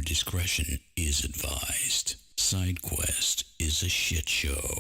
Discretion is advised. Side Quest is a shit show.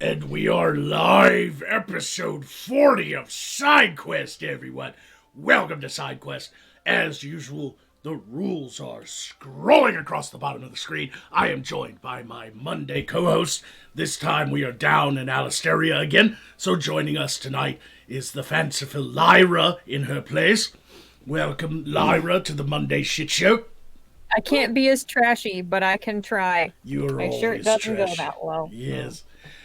And we are live, episode 40 of Side Quest, everyone. Welcome to Side Quest. As usual, the rules are scrolling across the bottom of the screen. I am joined by my Monday co-host. This time we are down in Alisteria again, so joining us tonight is the fanciful Lyra in her place. Welcome, Lyra, to the Monday Shit Show. I can't be as trashy, but I can try. You're My always shirt doesn't trash. go that well. Yes.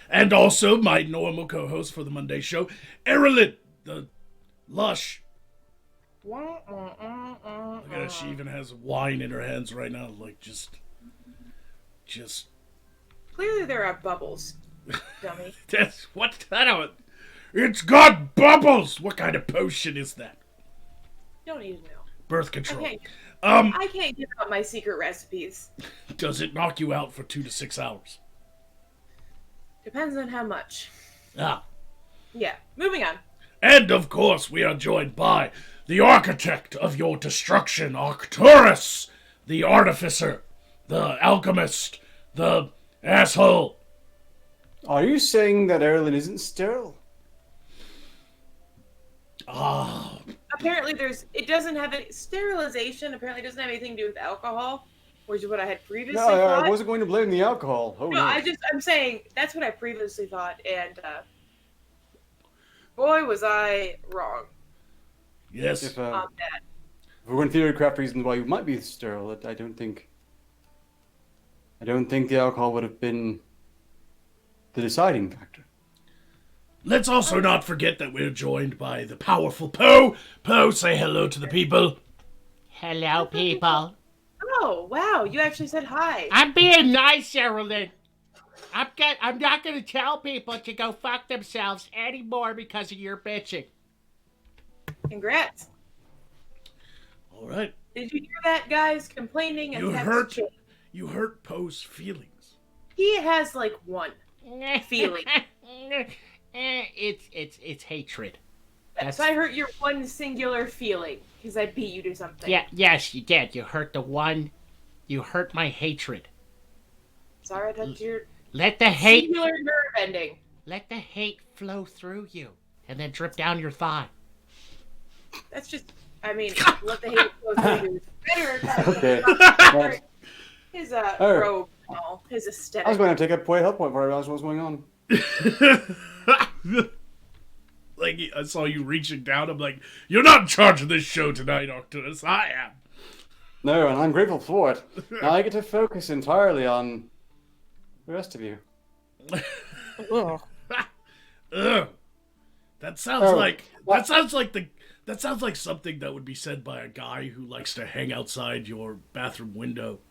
And also my normal co-host for the Monday show, Erilyn, the lush. Look at her, she even has wine in her hands right now, like just. Clearly there are bubbles, dummy. That's what that. It's got bubbles. What kind of potion is that? Don't need to know. Birth control. I can't give out my secret recipes. Does it knock you out for 2 to 6 hours? Depends on how much. Ah. Yeah, moving on. And of course, we are joined by the architect of your destruction, Arcturus, the artificer, the alchemist, the asshole. Are you saying that Erilyn isn't sterile? Ah. Apparently it doesn't have any, sterilization apparently doesn't have anything to do with alcohol, which is what I had previously thought. I wasn't going to blame the alcohol. Oh, no, I'm saying that's what I previously thought, and boy was I wrong. Yes. If we're going to theory craft reasons why you might be sterile, I don't think the alcohol would have been the deciding factor. Let's also not forget that we're joined by the powerful Poe. Poe, say hello to the people. Hello, people. Oh, wow, you actually said hi. I'm being nice, Erilyn. I'm not going to tell people to go fuck themselves anymore because of your bitching. Congrats. All right. Did you hear that, guys? Complaining and You hurt Poe's feelings. He has like one feeling. It's hatred. So I hurt your one singular feeling because I beat you to something. Yeah, yes, you did. You hurt you hurt my hatred. Sorry, that's your Let the hate singular nerve ending. Let the hate flow through you and then drip down your thigh. That's just, let the hate flow through you. Better. Okay. His robe and all, his aesthetic. I was going to take a health point before I realized what was going on. Like, I saw you reaching down. I'm like, you're not in charge of this show tonight, Arcturus. I am. No, and I'm grateful for it. Now I get to focus entirely on the rest of you. Ugh. Ugh. That sounds like something that would be said by a guy who likes to hang outside your bathroom window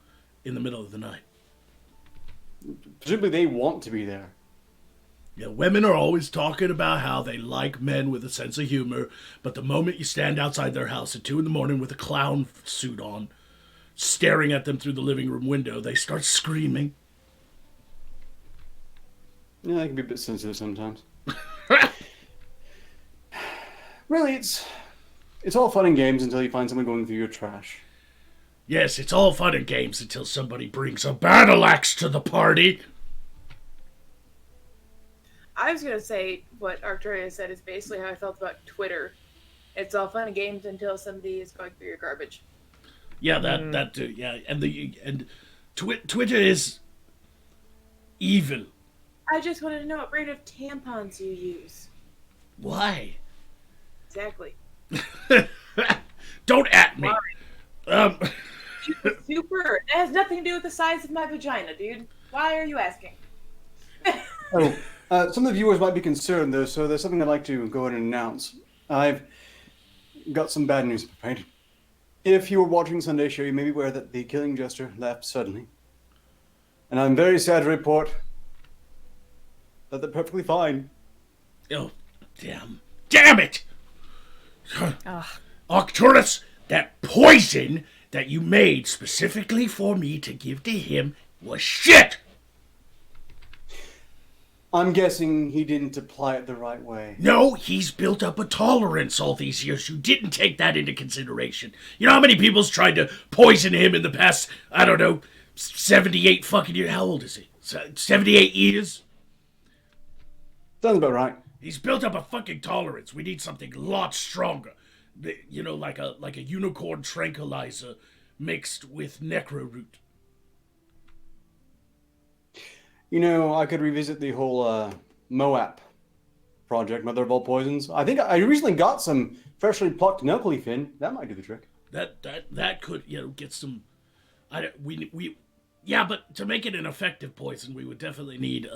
in the middle of the night. Presumably they want to be there. Yeah, women are always talking about how they like men with a sense of humor, but the moment you stand outside their house at 2 a.m. with a clown suit on, staring at them through the living room window, they start screaming. Yeah, they can be a bit sensitive sometimes. Really, it's all fun and games until you find someone going through your trash. Yes, it's all fun and games until somebody brings a battle axe to the party. I was gonna say what Arcturus said is basically how I felt about Twitter. It's all fun and games until somebody is going through your garbage. Yeah, that too. Yeah, and Twitter is evil. I just wanted to know what brand of tampons you use. Why? Exactly. Don't at me. Super. It has nothing to do with the size of my vagina, dude. Why are you asking? Some of the viewers might be concerned, though, so there's something I'd like to go ahead and announce. I've got some bad news prepared. If you were watching Sunday's show, you may be aware that the killing Jester left suddenly. And I'm very sad to report that they're perfectly fine. Oh, damn it! Arcturus, that poison that you made specifically for me to give to him was shit! I'm guessing he didn't apply it the right way. No, he's built up a tolerance all these years. You didn't take that into consideration. You know how many people's tried to poison him in the past, I don't know, 78 fucking years? How old is he? 78 years? Sounds about right. He's built up a fucking tolerance. We need something a lot stronger. You know, like a unicorn tranquilizer mixed with necro root. You know, I could revisit the whole MOAP project, Mother of All Poisons. I think I recently got some freshly plucked milk leaf in. That might do the trick. That could, you know, get some. Yeah, but to make it an effective poison, we would definitely need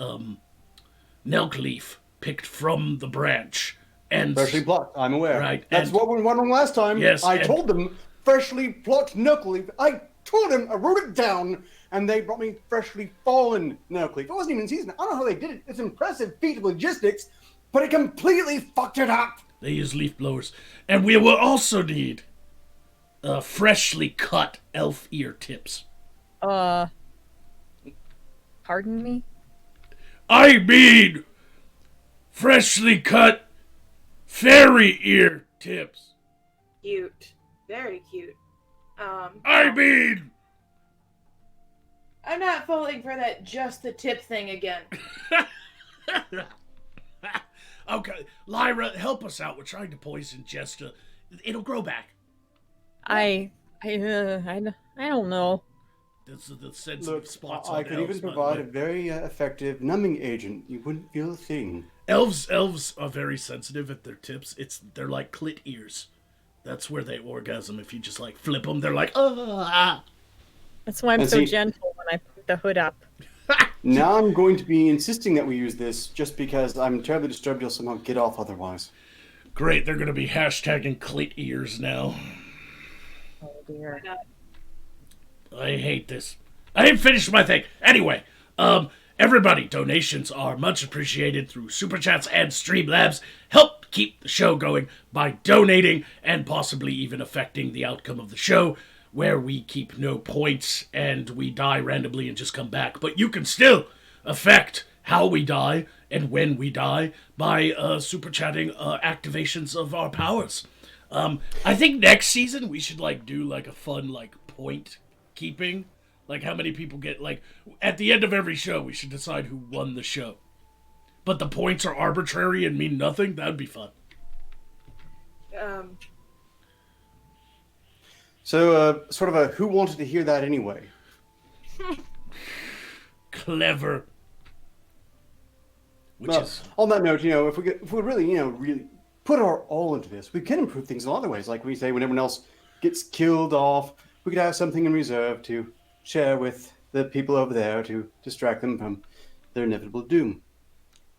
milk leaf picked from the branch and Freshly plucked. I'm aware. Right. That's what we were wondering last time. Yes. I told them freshly plucked milk leaf. I told them. I wrote it down. And they brought me freshly fallen milk leaf. It wasn't even in season. I don't know how they did it. It's an impressive feat of logistics, but it completely fucked it up. They use leaf blowers. And we will also need freshly cut elf ear tips. Pardon me? I mean freshly cut fairy ear tips. Cute. Very cute. I mean... I'm not falling for that just the tip thing again. Okay, Lyra, help us out. We're trying to poison Jester. It'll grow back. I don't know. That's the sensitive spots on I could elves, even provide a very effective numbing agent. You wouldn't feel a thing. Elves are very sensitive at their tips. They're like clit ears. That's where they orgasm. If you just like flip them, they're like, ah. That's why I'm so gentle when I put the hood up. Now I'm going to be insisting that we use this just because I'm terribly disturbed you'll somehow get off otherwise. Great, they're going to be hashtagging clit ears now. Oh dear. I hate this. I ain't finished my thing. Anyway, everybody, donations are much appreciated through Super Chats and Streamlabs. Help keep the show going by donating and possibly even affecting the outcome of the show, where we keep no points and we die randomly and just come back. But you can still affect how we die and when we die by super chatting activations of our powers. I think next season we should do a fun point keeping, how many people get at the end of every show we should decide who won the show. But the points are arbitrary and mean nothing. That'd be fun. So, sort of a who wanted to hear that anyway? Clever. On that note, if we really, really put our all into this, we can improve things in other ways. Like we say, when everyone else gets killed off, we could have something in reserve to share with the people over there to distract them from their inevitable doom.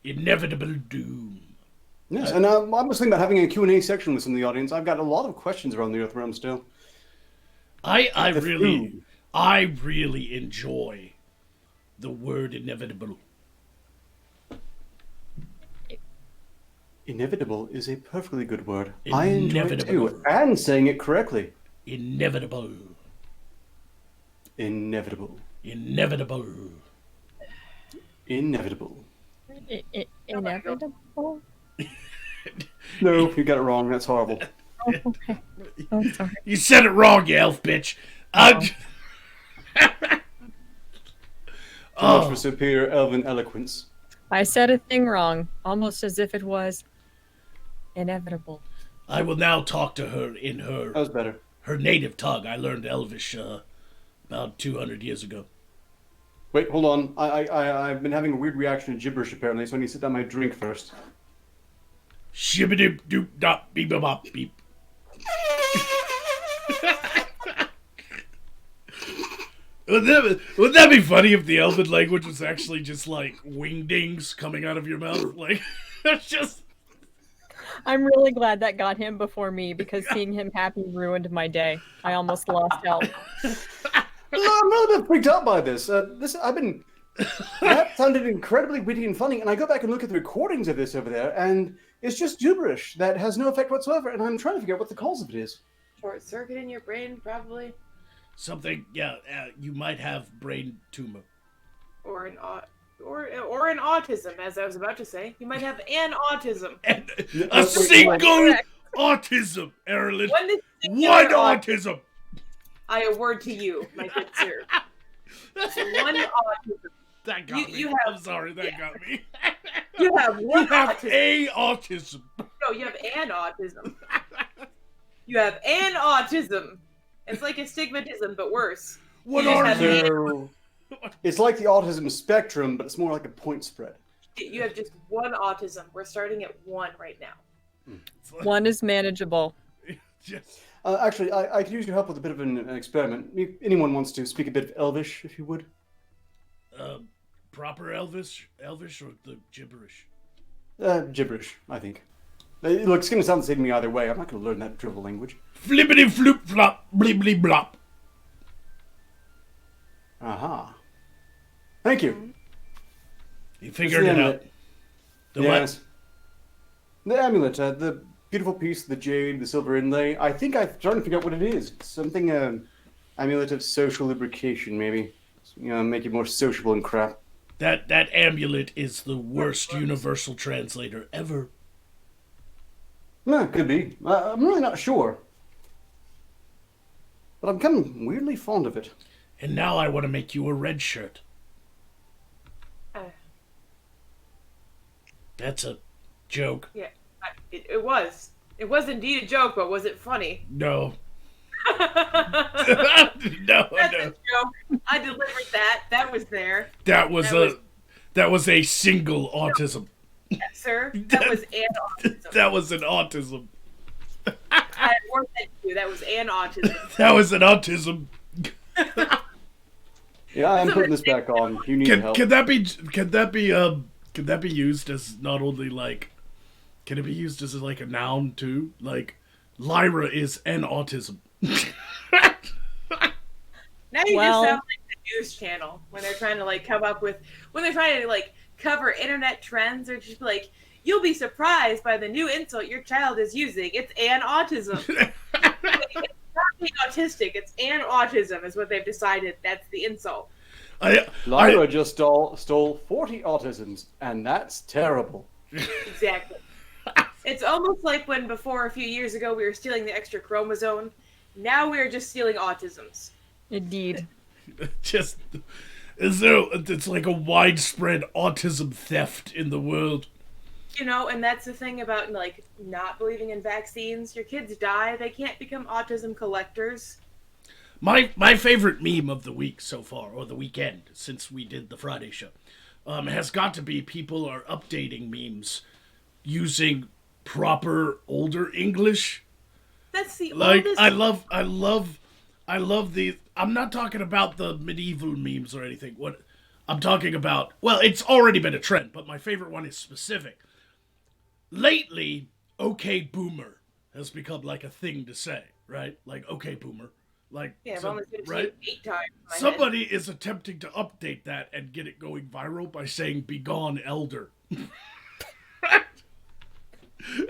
Inevitable doom. Yes, and I was thinking about having a Q&A section with some of the audience. I've got a lot of questions around the Earth realm still. I really enjoy the word inevitable. Inevitable is a perfectly good word. Inevitable. I enjoy it too, and saying it correctly. Inevitable. Inevitable. Inevitable. Inevitable. Inevitable? No, you got it wrong. That's horrible. Oh, okay. Oh, sorry. You said it wrong, you elf bitch. Much Oh, for superior elven eloquence. I said a thing wrong, almost as if it was inevitable. I will now talk to her in That her was better. native tongue. I learned Elvish about 200 years ago. Wait, hold on. I've been having a weird reaction to gibberish apparently, so I need to sit down my drink first. Shibbidoop doop dop beep bop beep. Would that be funny if the Elven language was actually just like wingdings coming out of your mouth? Like, it's just. I'm really glad that got him before me because seeing him happy ruined my day. I almost lost help. I'm really a bit freaked out by this. That sounded incredibly witty and funny, and I go back and look at the recordings of this over there, and it's just gibberish that has no effect whatsoever, and I'm trying to figure out what the cause of it is. Short circuit in your brain, probably. Something, yeah, you might have brain tumor. Or an autism, as I was about to say. You might have an autism. And No, a wait, single Correct. autism, Erlen. One One autism. I award to you, my good sir. One autism. That got me. You have- I'm sorry, that got me. You have one You have autism. a autism. No, you have an autism. You have an autism. It's like astigmatism, but worse. What You just are have you? So, it's like the autism spectrum, but it's more like a point spread. You have just one autism. We're starting at one right now. One is manageable. Just, Actually, I could use your help with a bit of an experiment. If anyone wants to speak a bit of Elvish, if you would. proper Elvish or the gibberish? Gibberish, I think. Look, it's going to sound the same to me either way. I'm not going to learn that drivel language. Flippity floop flop, blibbly blop. Aha. Thank you. You figured It's it the out. amulet. The Yes. The amulet, the beautiful piece, the jade, the silver inlay. I think I'm trying to figure out what it is. Something, amulet of social lubrication, maybe. Make you more sociable and crap. That amulet is the worst universal translator ever. No, could be. I'm really not sure. But I'm kind of weirdly fond of it. And now I want to make you a red shirt. Uh, That's a joke. yeah, it was. It was indeed a joke, but was it funny? No. That's no. a joke. I delivered that. That was there. That was a single autism. Yeah, sir. That was an autism. That was an autism. I worked at you. That was an autism. That was an autism. Yeah, I'm putting this back on. You need help. Can that be used as not only like, can it be used as like a noun too? Like, Lyra is an autism. Now you Well- just sound like the news channel when they're trying to like come up with when they're trying to like cover internet trends or just be like, you'll be surprised by the new insult your child is using. It's an autism. It's not being autistic. It's an autism is what they've decided. That's the insult. Lyra just stole 40 autisms, and that's terrible. Exactly. It's almost like when before a few years ago we were stealing the extra chromosome. Now we are just stealing autisms. Indeed. Just it's like a widespread autism theft in the world. You know, and that's the thing about like not believing in vaccines. Your kids die, they can't become autism collectors. My favorite meme of the week so far, or the weekend, since we did the Friday show, has got to be people are updating memes using proper older English. That's the Like oldest. I love the. I'm not talking about the medieval memes or anything. What I'm talking about, well, it's already been a trend, but my favorite one is specific. Lately, "Okay, boomer" has become like a thing to say, right? Like "Okay, boomer," like Yeah, I've so- only seen it right? 8 times. in my head. Somebody is attempting to update that and get it going viral by saying "Begone, elder."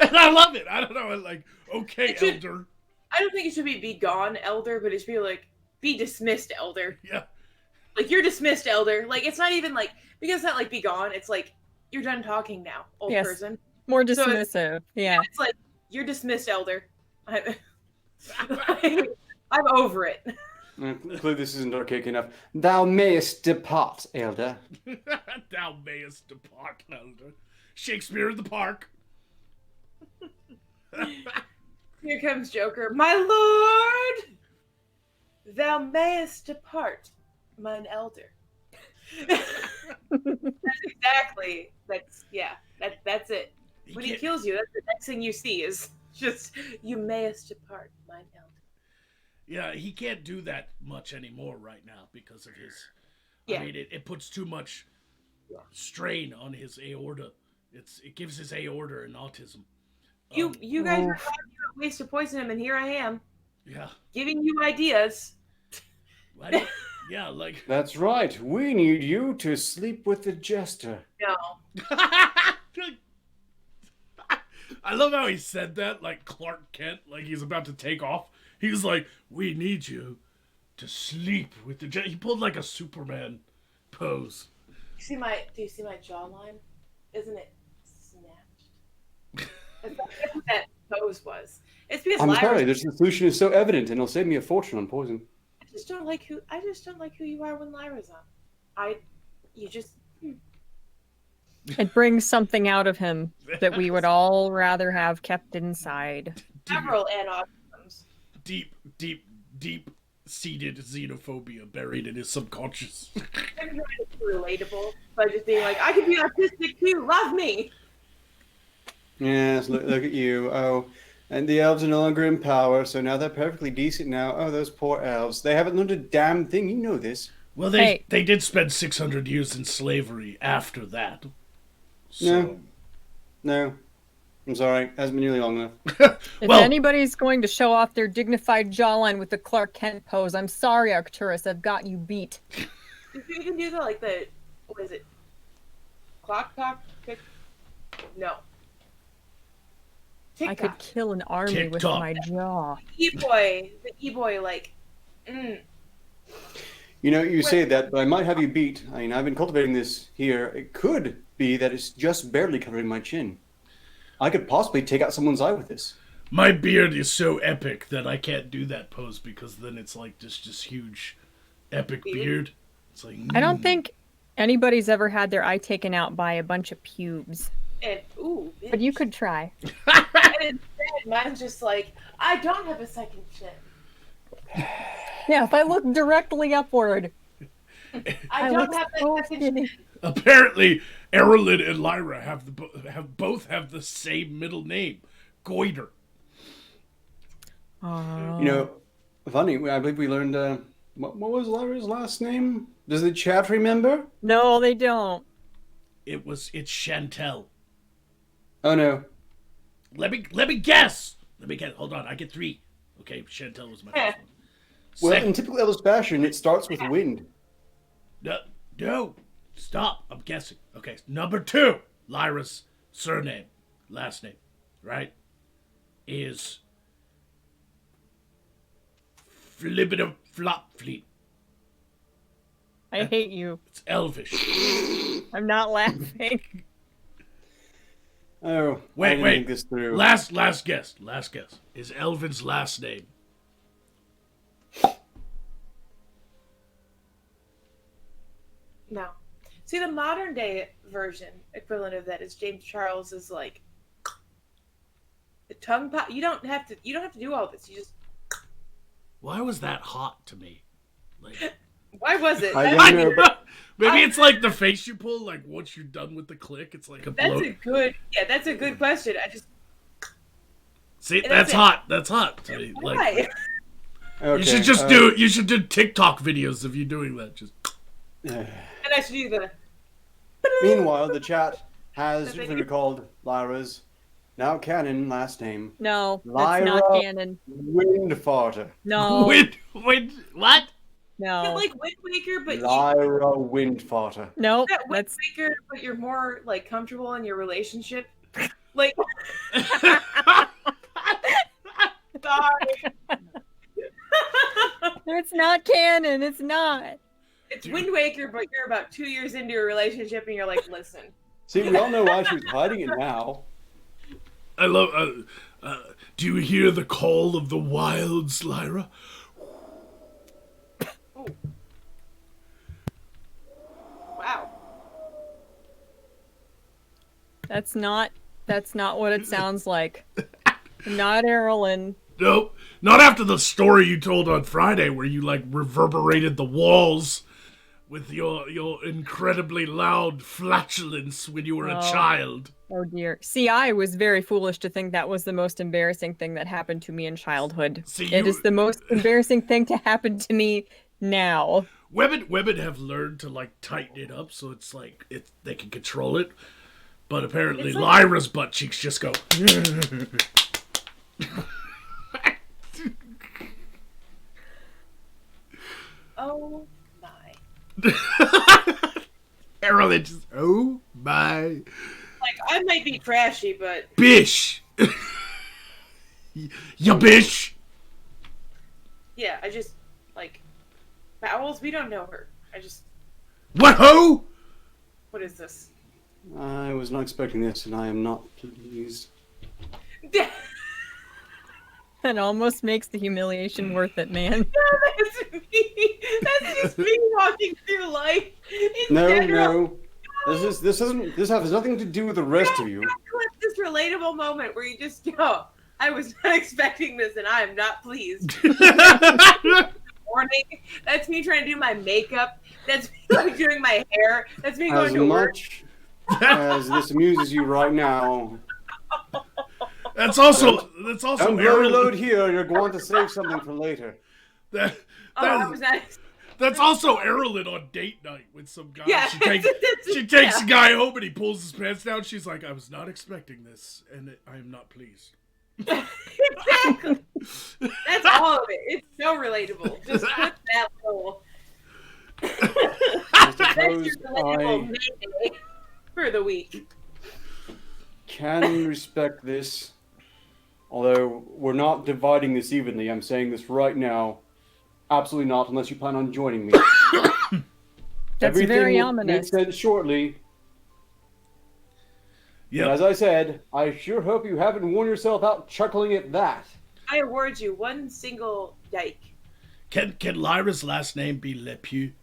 And I love it. I don't know, like, "Okay, It should- elder." I don't think it should be gone, elder, but it should be like, be dismissed, elder. Yeah. Like, you're dismissed, elder. Like, it's not even like, because it's not like be gone, it's like, you're done talking now, old Yes. person. More So dismissive. Yeah. It's like, you're dismissed, elder. I'm over it. Clearly this isn't archaic enough. Thou mayest depart, elder. Thou mayest depart, elder. Shakespeare in the Park. Here comes Joker. My lord! Thou mayest depart, mine elder. That's it. When he kills you, that's the next thing you see is just, you mayest depart, mine elder. Yeah, he can't do that much anymore right now because of his... Yeah. I mean, it puts too much strain on his aorta. It gives his aorta an autism. You guys were talking about ways to poison him, and here I am. Yeah. Giving you ideas. Yeah, like... That's right. We need you to sleep with the Jester. No. I love how he said that, like Clark Kent, like he's about to take off. He's like, we need you to sleep with the Jester. He pulled like a Superman pose. Do you see my jawline? Isn't it snatched? That's what that pose was. It's because I'm sorry, the solution is so evident, and it'll save me a fortune on poison. I just don't like who you are when Lyra's on. It brings something out of him that we would all rather have kept inside. Several anosms. Deep seated xenophobia buried in his subconscious. I'm trying to be relatable by just being like, I could be autistic too. Love me. Yes, look at you. Oh, and the elves are no longer in power, so now they're perfectly decent now. Oh, those poor elves. They haven't learned a damn thing. You know this. Well, they did spend 600 years in slavery after that. So. No. I'm sorry. It hasn't been nearly long enough. If anybody's going to show off their dignified jawline with the Clark Kent pose, I'm sorry, Arcturus. I've got you beat. You can do what is it? Clock? No. TikTok. I could kill an army with my jaw. The E-boy, like, You know, you say that, but I might have you beat. I mean, I've been cultivating this here. It could be that it's just barely covering my chin. I could possibly take out someone's eye with this. My beard is so epic that I can't do that pose because then it's like this huge, epic beard. It's like I don't think anybody's ever had their eye taken out by a bunch of pubes. But you could try. And instead, mine's just like, I don't have a second chin. Yeah, if I look directly upward. I don't have that second chin. Apparently, Erlin and Lyra both have the same middle name, Goiter. You know, funny. I believe we learned. What was Lyra's last name? Does the chat remember? No, they don't. It's Chantel. Oh no. Let me guess. Hold on, I get 3. Okay, Chantel was my first one. Well, in typical Elvis fashion, it starts with wind. No, stop. I'm guessing. Okay, number 2, Lyra's last name, right, is Flibbida Flop Fleet. I hate you. It's Elvish. I'm not laughing. Oh, wait. Think this through. Last guess. Is Elvin's last name? No. See, the modern day version equivalent of that is James Charles is like the tongue pop. You don't have to do all this. You just. Why was that hot to me? Like, why was it? I don't know. Maybe it's like the face you pull. Like once you're done with the click, it's like a blow. That's a good question. I just. See, that's hot. That's hot to me. Why? Like, Okay, you should just You should do TikTok videos of you doing that. Just. And I should do the. Meanwhile, the chat has recalled Lyra's now canon last name. No, that's Lyra not canon. Windfarter. No. What? No. Like Wind Waker, but Lyra Windfarter. Nope. that Wind That's Waker, but you're more like comfortable in your relationship. Like. Sorry. it's not canon. It's not. It's Wind Waker, but you're about 2 years into your relationship, and you're like, listen, See, we all know why she was hiding it now. I love. Do you hear the call of the wilds, Lyra? Oh. Wow. That's not what it sounds like. Not Erlen. Nope. Not after the story you told on Friday, where you like reverberated the walls with your incredibly loud flatulence when you were a child. Oh dear. See, I was very foolish to think that was the most embarrassing thing that happened to me in childhood. See, It is the most embarrassing thing to happen to me now. Women have learned to like tighten it up so it's like they can control it. But apparently Lyra's butt cheeks just go. Oh my. Erlen just, oh my. Like, I might be trashy, but Bish! Ya bish! yeah, I just, like, Bowels, we don't know her. What ho? What is this? I was not expecting this, and I am not pleased. That almost makes the humiliation worth it, man. That's me. That's just me walking through life. In No, general. no. This has nothing to do with the rest of you. This relatable moment where you just go, I was not expecting this and I am not pleased. Morning. That's me trying to do my makeup. That's me like doing my hair. That's me going As to work. much as this amuses you right now, That's also don't blow load here. You're going to save something for later. That, I was not. that's also Erlen on date night with some guy. Yeah, She takes the guy home and he pulls his pants down. She's like, I was not expecting this, and I am not pleased. Exactly. That's all of it. It's so relatable. Just put that little. I That's suppose your relatable mayday for the week. can respect this, although we're not dividing this evenly. I'm saying this right now. Absolutely not, unless you plan on joining me. That's Everything very will make ominous. sense shortly. Yeah. As I said, I sure hope you haven't worn yourself out chuckling at that. I award you one single dike. Can Lyra's last name be Lepew?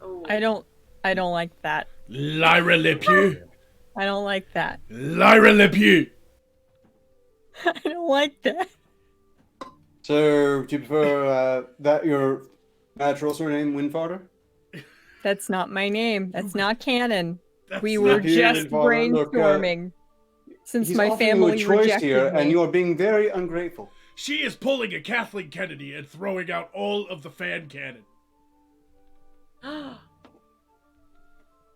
Oh. I don't like that. Lyra Lepew? I don't like that. Lyra Lepew! I don't like that. So, do you prefer that your natural surname, Windfarter? That's not my name. That's not canon. That's We not were here, just Father. Look, brainstorming. Since He's my offering you a family choice rejected here, me. and you are being very ungrateful. She is pulling a Kathleen Kennedy and throwing out all of the fan cannon.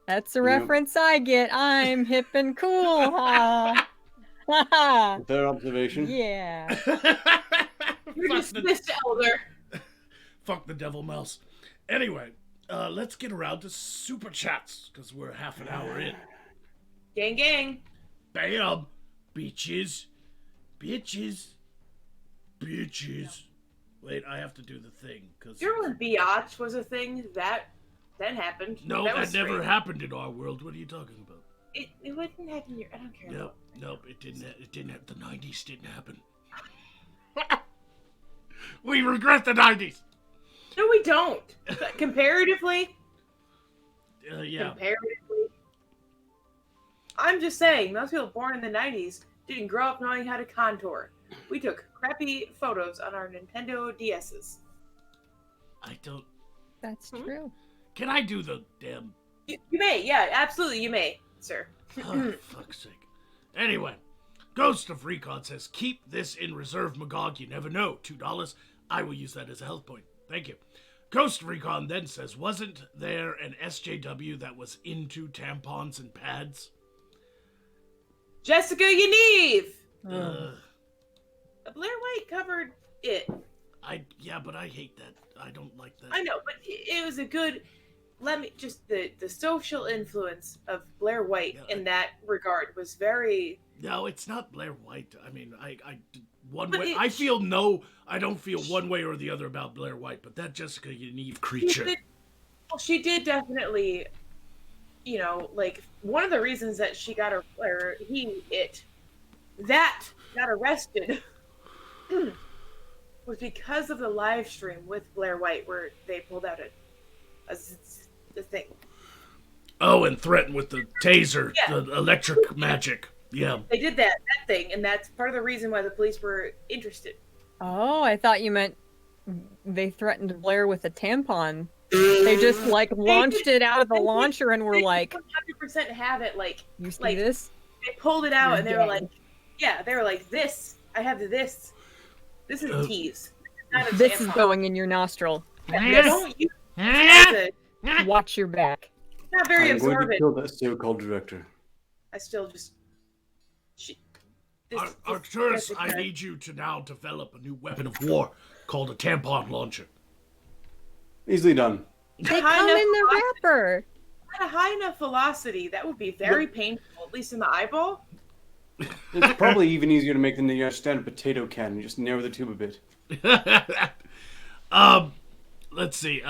That's the reference I get. I'm hip and cool. Ha. Ha ha. Fair observation. Yeah. You're dismissed, Elder. Fuck the devil mouse. Anyway, let's get around to super chats, because we're half an hour in. Gang, gang. Bam! Bitches. Bitches. Bitches. Wait, I have to do the thing, because... Do you remember when biatch was a thing? That happened. No, that that was never strange. happened in our world. What are you talking about? It wouldn't happen here. I don't care. Nope, nope, it didn't. It didn't. The 90s didn't happen. We regret the 90s. No, we don't. But comparatively, Yeah. comparatively, I'm just saying, most people born in the 90s didn't grow up knowing how to contour. We took crappy photos on our Nintendo DS's. I don't. That's true. Can I do the damn? You may, yeah, absolutely, you may, sir. Oh, fuck's sake. Anyway, Ghost of Recon says, keep this in reserve, Magog. You never know. $2. I will use that as a health point. Thank you. Ghost of Recon then says, wasn't there an SJW that was into tampons and pads? Jessica Yaniv! Uh, Blair White covered it. yeah, but I hate that. I don't like that. I know, but it was a good. The social influence of Blair White in that regard was very. No, it's not Blair White. I mean, I don't feel one way or the other about Blair White, but that Jessica Yaniv creature. She did definitely like one of the reasons that she got that got arrested was because of the live stream with Blair White where they pulled out the thing. Oh, and threatened with the taser, Yeah. the electric magic. Yeah. They did that thing, and that's part of the reason why the police were interested. Oh, I thought you meant they threatened Blair with a tampon. They just launched it out of the launcher and were like, 100% have it "You see like this? they pulled it out You're and they were dead." like, yeah, they were like, this. I have this. This is a tease. Not a This is tampon. going in your nostril. Yeah, don't use it as a, Watch your back." not very I'm going to absorbent. kill that so-called director. I still just. Arcturus, I need you to now develop a new weapon of war called a tampon launcher. Easily done. They come in the wrapper. At a high enough velocity, that would be very painful, at least in the eyeball. It's probably even easier to make than the standard potato can. You just narrow the tube a bit. Let's see.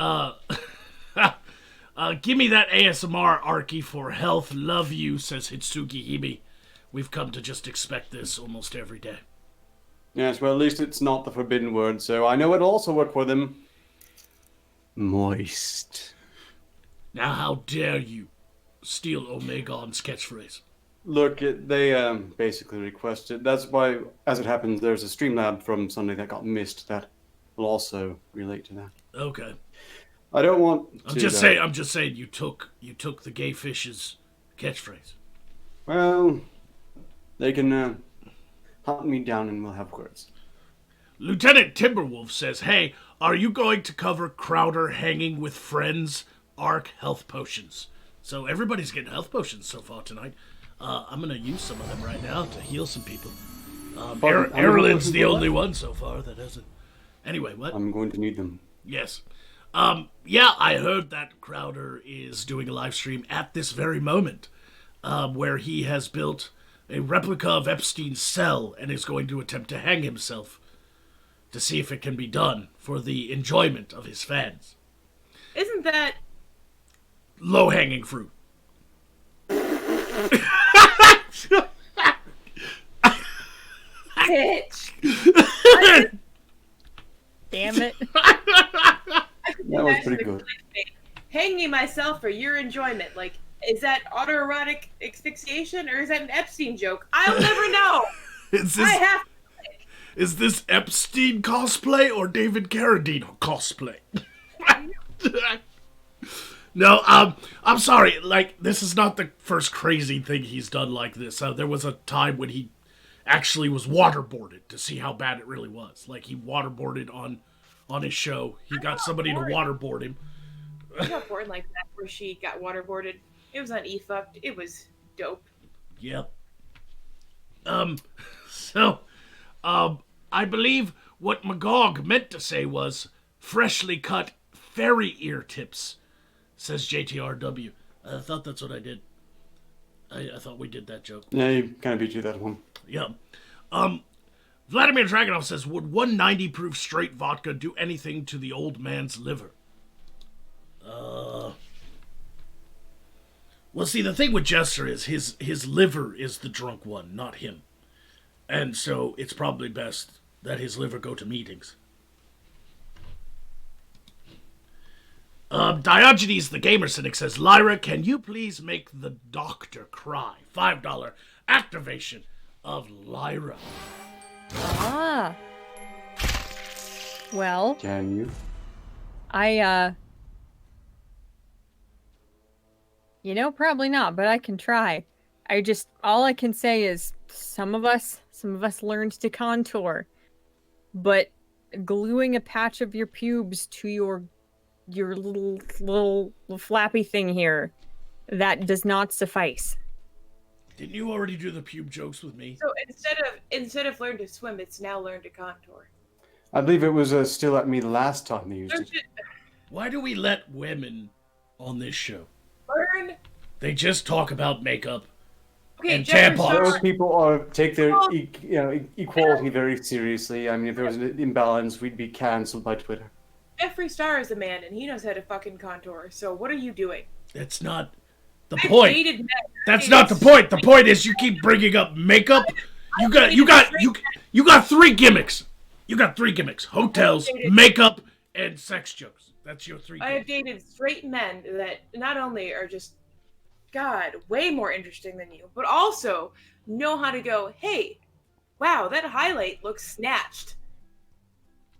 Give me that ASMR, Arky, for health. Love you, says Hitsugi Hime. We've come to just expect this almost every day. Yes, well, at least it's not the forbidden word, so I know it'll also work for them. Moist. Now, how dare you steal Omegon's catchphrase? Look, they basically requested. That's why, as it happens, there's a Streamlab from Sunday that got missed that will also relate to that. Okay. I don't want I'm to... just saying you took the gay fish's catchphrase. Well, they can hunt me down and we'll have words. Lieutenant Timberwolf says, hey, are you going to cover Crowder hanging with friends arc health potions? So everybody's getting health potions so far tonight. I'm going to use some of them right now to heal some people. Erlen's the only one so far that hasn't. Anyway, what? I'm going to need them. Yes. Yeah, I heard that Crowder is doing a live stream at this very moment where he has built a replica of Epstein's cell and is going to attempt to hang himself to see if it can be done for the enjoyment of his fans. Isn't that Low-hanging fruit. bitch? Damn it. That was pretty good. Hanging myself for your enjoyment. Like, is that autoerotic asphyxiation or is that an Epstein joke? I'll never know. Is this Epstein cosplay or David Carradine cosplay? No, I'm sorry. Like, this is not the first crazy thing he's done like this. There was a time when he actually was waterboarded to see how bad it really was. Like, he waterboarded on his show. He got somebody to waterboard him. I got bored like that where she got waterboarded. It was on E-Fucked. It was dope. Yep. I believe what Magog meant to say was freshly cut fairy ear tips, says JTRW. I thought that's what I did. I thought we did that joke. Yeah, you kind of beat you that one. Yeah. Vladimir Dragunov says, would 190 proof straight vodka do anything to the old man's liver? Well, see, the thing with Jester is his liver is the drunk one, not him. And so it's probably best that his liver go to meetings. Diogenes the Gamer Cynic says, Lyra, can you please make the doctor cry? $5 activation of Lyra. Ah. Well, Can you? probably not, but I can try. All I can say is some of us learned to contour, but gluing a patch of your pubes to your little flappy thing here, that does not suffice. Didn't you already do the pube jokes with me? So instead of learn to swim, it's now learn to contour. I believe it was still at me the last time they used it. Why do we let women on this show? Learn. They just talk about makeup. Okay, And Jester, tampons. Those sorry. people take their equality very seriously. I mean, if there was an imbalance, we'd be cancelled by Twitter. Jeffree Star is a man, and he knows how to fucking contour. So what are you doing? That's not the I've point. dated men. That's not the point. The point is you keep bringing up makeup. You got 3 gimmicks. You got 3 gimmicks: hotels, makeup, and sex jokes. That's your 3 I have gimmicks. dated straight men that not only are just, God, way more interesting than you, but also know how to go, hey, wow, that highlight looks snatched.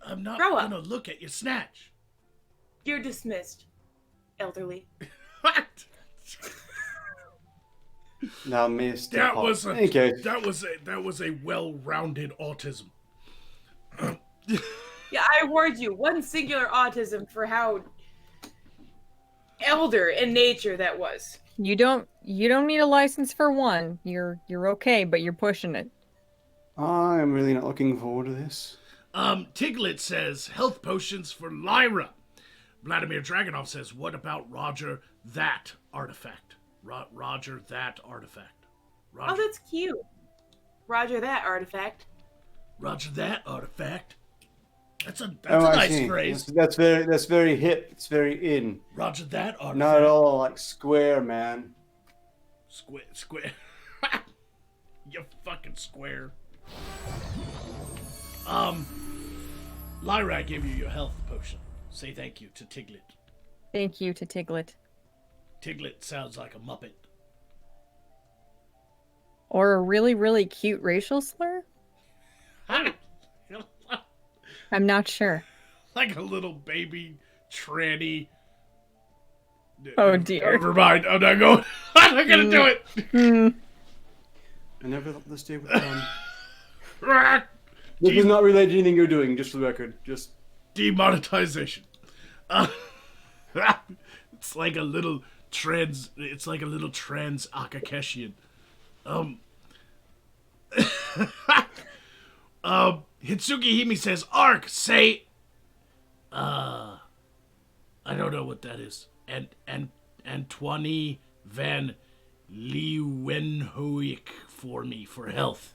I'm not Grow up. gonna look at your snatch. You're dismissed, elderly. What? Now, Mr. That Pop. was Thank you. that was a well-rounded autism. Yeah, I award you one singular autism for how elder in nature that was. You don't need a license for one. You're okay, but you're pushing it. I'm really not looking forward to this. Tiglet says health potions for Lyra. Vladimir Dragonov says, what about Roger that artifact? Roger that artifact. Oh, that's cute. Roger that, artifact. Roger that artifact. That's a I nice see. phrase. That's very hip. It's very in. Roger that artifact. Not at all like square, man. Square. You fucking square. Lyra, I gave you your health potion. Say thank you to Tiglet. Thank you to Tiglet. Tiglet sounds like a Muppet. Or a really, really cute racial slur? I'm not sure. Like a little baby tranny. Oh dear. Never mind. I'm not going. I'm not gonna do it. I never thought this day would come. This is not related to anything you're doing, just for the record. Just Demonetization. It's like a little trans. It's like a little trans Akakeshian. Hitsugi Himi says, Ark, say, I don't know what that is. And Antoine Van Leeuwenhoek for me for health.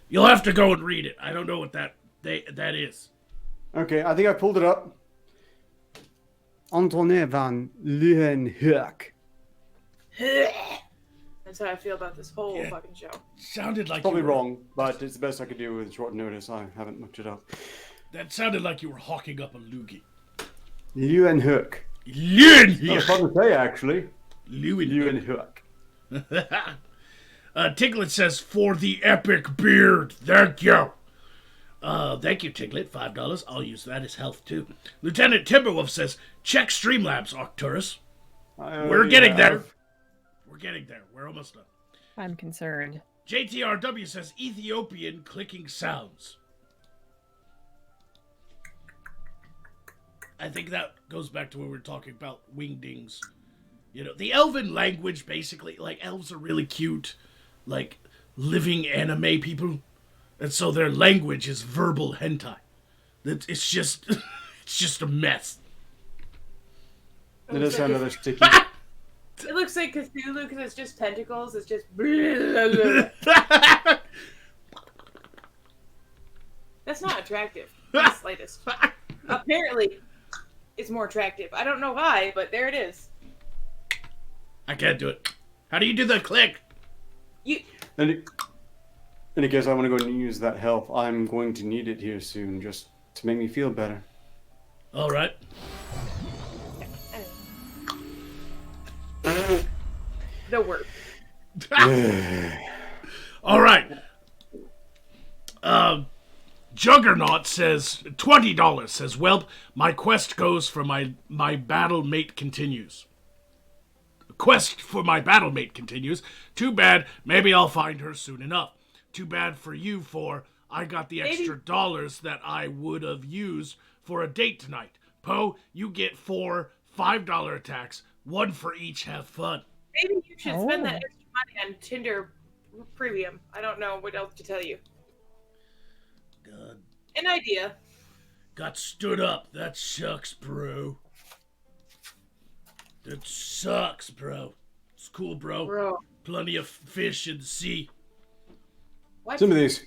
You'll have to go and read it. I don't know what that is. okay. I think I pulled it up. Antoine van Leeuwenhoek. That's how I feel about this whole fucking show. Sounded like Probably you were, wrong, but it's the best I could do with short notice. I haven't looked it up. That sounded like you were hawking up a loogie. Leeuwenhoek. Not Leeuwenhoek. fun to say, actually. Leeuwenhoek. Leeuwenhoek. Tiglet says, for the epic beard. Thank you. Thank you, Tiglet. $5. I'll use that as health, too. Lieutenant Timberwolf says, check Streamlabs, Arcturus. We're getting there. We're getting there. We're almost done. I'm concerned. JTRW says, Ethiopian clicking sounds. I think that goes back to when we were talking about wingdings. You know, the elven language, basically, like, elves are really cute, like, living anime people. And so their language is verbal hentai. It's just, it's just a mess. It does sound rather sticky. It looks like Cthulhu because it's just tentacles. It's just. That's not attractive. In the slightest. Apparently, it's more attractive. I don't know why, but there it is. I can't do it. How do you do the click? And in case I want to go and use that health, I'm going to need it here soon, just to make me feel better. All right. The word. All right. Juggernaut says $20. Says, "Welp, my quest goes for my battle mate continues. Quest for my battle mate continues. Too bad. Maybe I'll find her soon enough. Too bad for you. For I got the extra dollars that I would have used for a date tonight. Poe, you get 4 $5 attacks, 1 for each. Have fun." Maybe you should spend that extra money on Tinder Premium. I don't know what else to tell you. God. An idea. Got stood up. That sucks, bro. That sucks, bro. It's cool, bro. Plenty of fish in the sea. What? Some of these,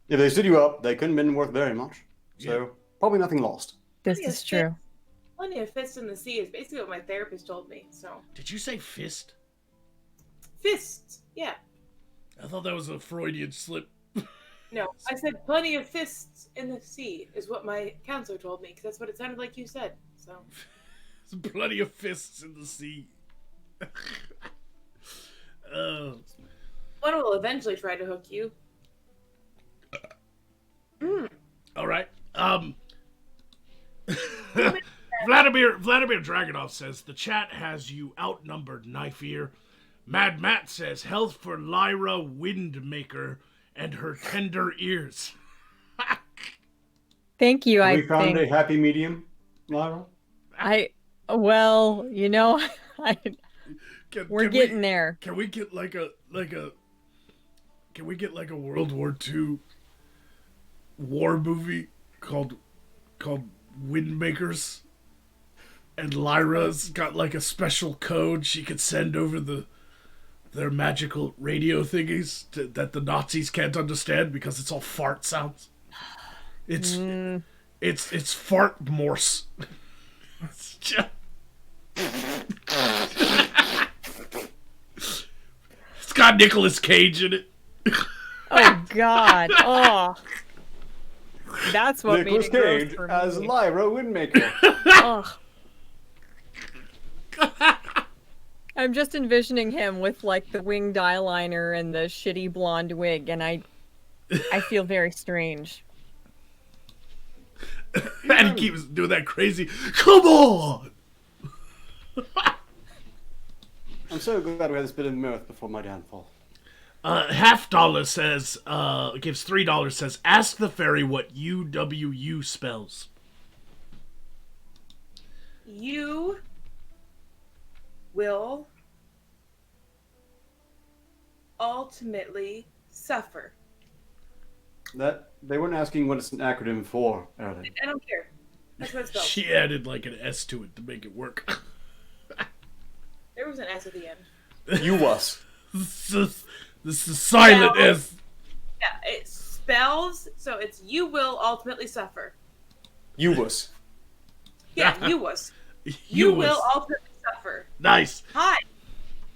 if they stood you up, they couldn't have been worth very much. So, probably nothing lost. This is true. Plenty of fists in the sea is basically what my therapist told me. So Did you say fist? fists, yeah. I thought that was a Freudian slip. No, I said plenty of fists in the sea is what my counselor told me because that's what it sounded like you said. So There's plenty of fists in the sea. one will eventually try to hook you. All right. Vladimir Dragunov says the chat has you outnumbered, Knife Ear. Mad Matt says health for Lyra Windmaker and her tender ears. Thank you. We found a happy medium, Lyra. Well, you know, we're getting there. Can we get like a World War II war movie called Windmakers? And Lyra's got like a special code she could send over their magical radio thingies that the Nazis can't understand because it's all fart sounds. It's fart Morse. It's just... It's got Nicolas Cage in it. Oh God! Oh, that's what Nicolas made it gross Cage for as me. Lyra Windmaker. Oh. I'm just envisioning him with like the winged eyeliner and the shitty blonde wig, and I feel very strange. And he keeps doing that crazy, come on! I'm so glad we had this bit of mirth before my downfall. $50 says, gives $3, says, ask the fairy what UWU spells. You will ultimately suffer. That they weren't asking what it's an acronym for, are they? I don't care. That's what it spells. She added like an S to it to make it work. There was an S at the end. You was. This is silent Spell. S. Yeah, it spells, so it's you will ultimately suffer. You was. Yeah, you was. You will ultimately suffer. Nice. Hi.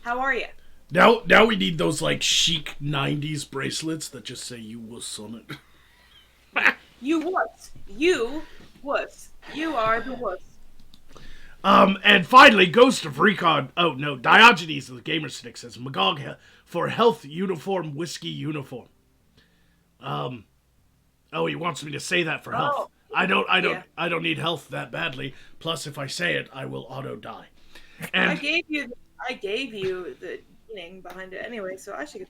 How are you? Now we need those like chic 90s bracelets that just say you was on it. You was. You was. You are the wuss. And finally, Ghost of Recon. Oh no, Diogenes of the Gamer Stick says Magog for health uniform whiskey uniform. Oh, he wants me to say that for health. I don't need health that badly. Plus, if I say it, I will auto die. And I gave you the meaning behind it anyway, so I should get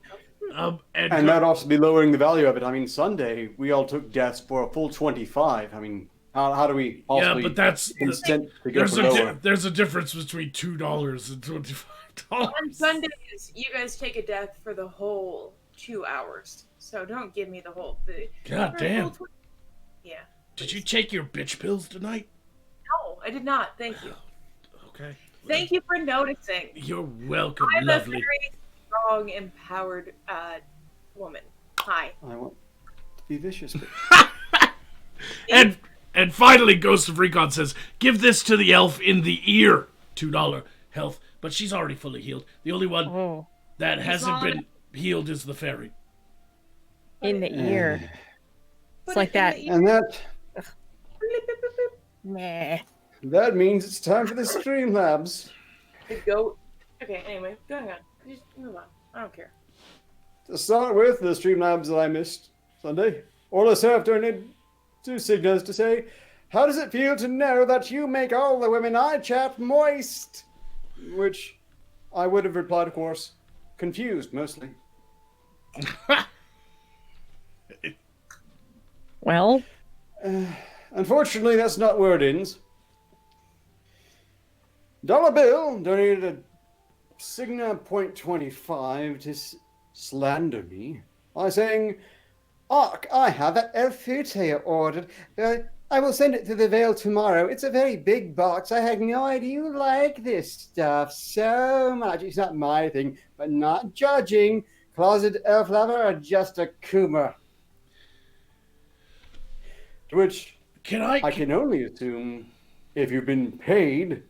health. And that'd also be lowering the value of it. I mean, Sunday we all took deaths for a full 25. I mean, how do we possibly that's consent to go for lower? there's a difference between $2 and $25. On Sundays, you guys take a death for the whole 2 hours, so don't give me the whole thing. God damn. Yeah. Did you take your bitch pills tonight? No, I did not. Thank you. Okay. Thank you for noticing. You're welcome, I'm lovely. a very strong, empowered woman. Hi. I want to be vicious. But... And finally, Ghost of Recon says, give this to the elf in the ear. $2 health. But she's already fully healed. The only one that hasn't been healed is the fairy. In the ear. It's like that. And that Nah. that means it's time for the Streamlabs. The goat. Okay, anyway, go ahead. Just move on. I don't care. To start with, the Streamlabs that I missed Sunday. Orla Seraph donated to Cygnus to say, how does it feel to know that you make all the women I chat moist? Which I would have replied, of course, confused mostly. Well, Unfortunately, that's not where it ends. Dollar Bill donated a Cigna.25 to slander me by saying, Ark, I have that El Fute ordered. I will send it to the Vale tomorrow. It's a very big box. I had no idea you like this stuff so much. It's not my thing, but not judging. Closet elf lover or just a coomer? To which I can only assume if you've been paid,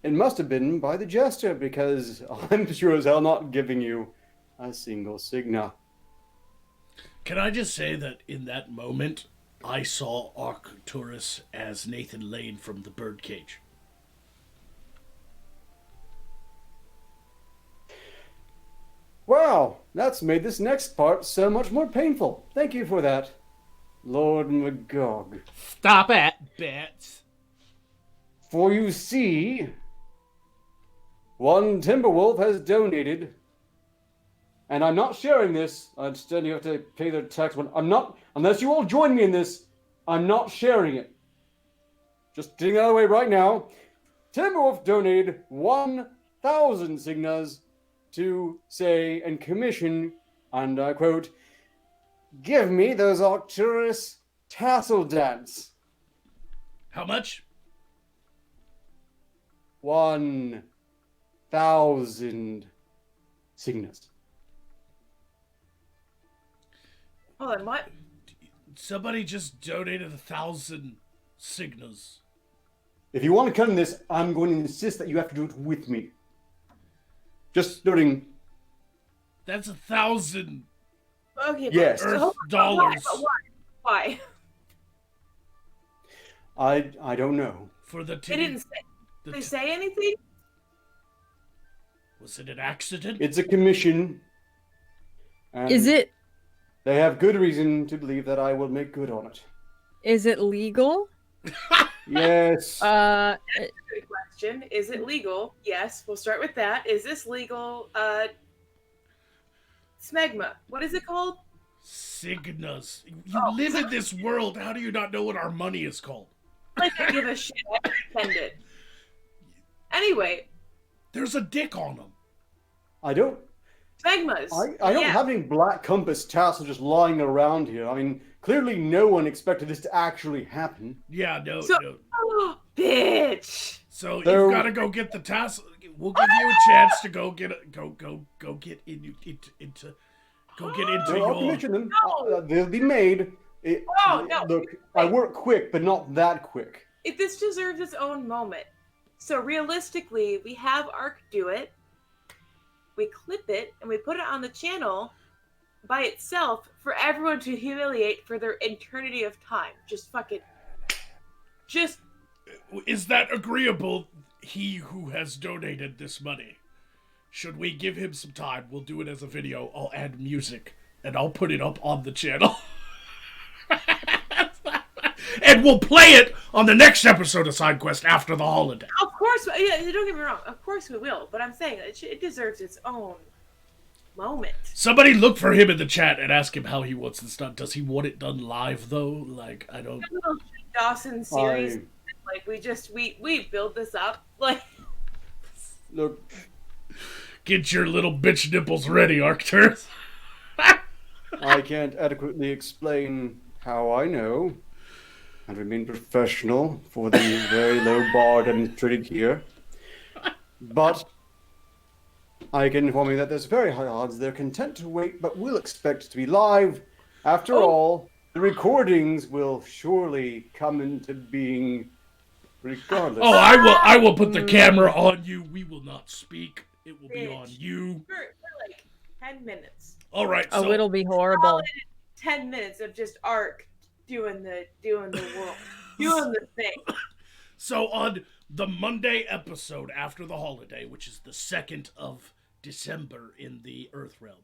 it must have been by the Jester, because I'm sure as hell not giving you a single signa. Can I just say that in that moment, I saw Arcturus as Nathan Lane from the Birdcage. Wow, that's made this next part so much more painful. Thank you for that, Lord Magog. Stop it, bitch. For you see, one Timberwolf has donated, and I'm not sharing this. I understand you have to pay the tax. I'm not, unless you all join me in this, I'm not sharing it. Just getting out of the way right now. Timberwolf donated 1,000 signas to say and commission, and I quote, "Give me those Arcturus tassel dance." How much? 1,000 signas. Hold on, what? Somebody just donated 1,000 signas. If you want to cut in this, I'm going to insist that you have to do it with me. Just noting. That's 1,000 Okay, Yes. but- Earth hold on, dollars but why? Why? I don't know. for the They didn't say. the Did they t- say anything? Was it an accident? It's a commission. And Is it They have good reason to believe that I will make good on it. legal? Yes. Good question. Is it legal? Yes, we'll start with that. Is this legal? Smegma. What is it called? Signas. You live in this world. How do you not know what our money is called? Like I give a shit. I pretend it. Anyway, There's a dick on them. I don't Smegmas. I don't Yeah. have any black compass tassel just lying around here. I mean, clearly no one expected this to actually happen. Yeah, no, So- no. Oh, bitch. So There- you've got to go get the tassel. We'll give you a chance to go get into No, I'll your. commission them. No. They'll be made. Oh, no. Look, I work quick, but not that quick. If this deserves its own moment. So realistically, we have Ark do it. We clip it and we put it on the channel by itself for everyone to humiliate for their eternity of time. Just fucking. Just. Is that agreeable? He who has donated this money. Should we give him some time? We'll do it as a video. I'll add music and I'll put it up on the channel. And we'll play it on the next episode of SideQuest after the holiday. Of course, yeah, don't get me wrong. Of course we will. But I'm saying it deserves its own moment. Somebody look for him in the chat and ask him how he wants this done. Does he want it done live though? Like, I don't. That little Dawson series, like we build this up. Like, Look, Get your little bitch nipples ready, Arcturus. I can't adequately explain how I know, and remain professional for the very low bar demonstrated here. But I can inform you that there's very high odds they're content to wait, but will expect to be live. After all, the recordings will surely come into being regardless. Oh, I will put the camera on you. We will not speak. It will be on you. for like 10 minutes. All right. Oh, So it'll be horrible. 10 minutes of just Ark doing the world, doing the thing. So on the Monday episode after the holiday, which is the 2nd of December in the Earth Realm,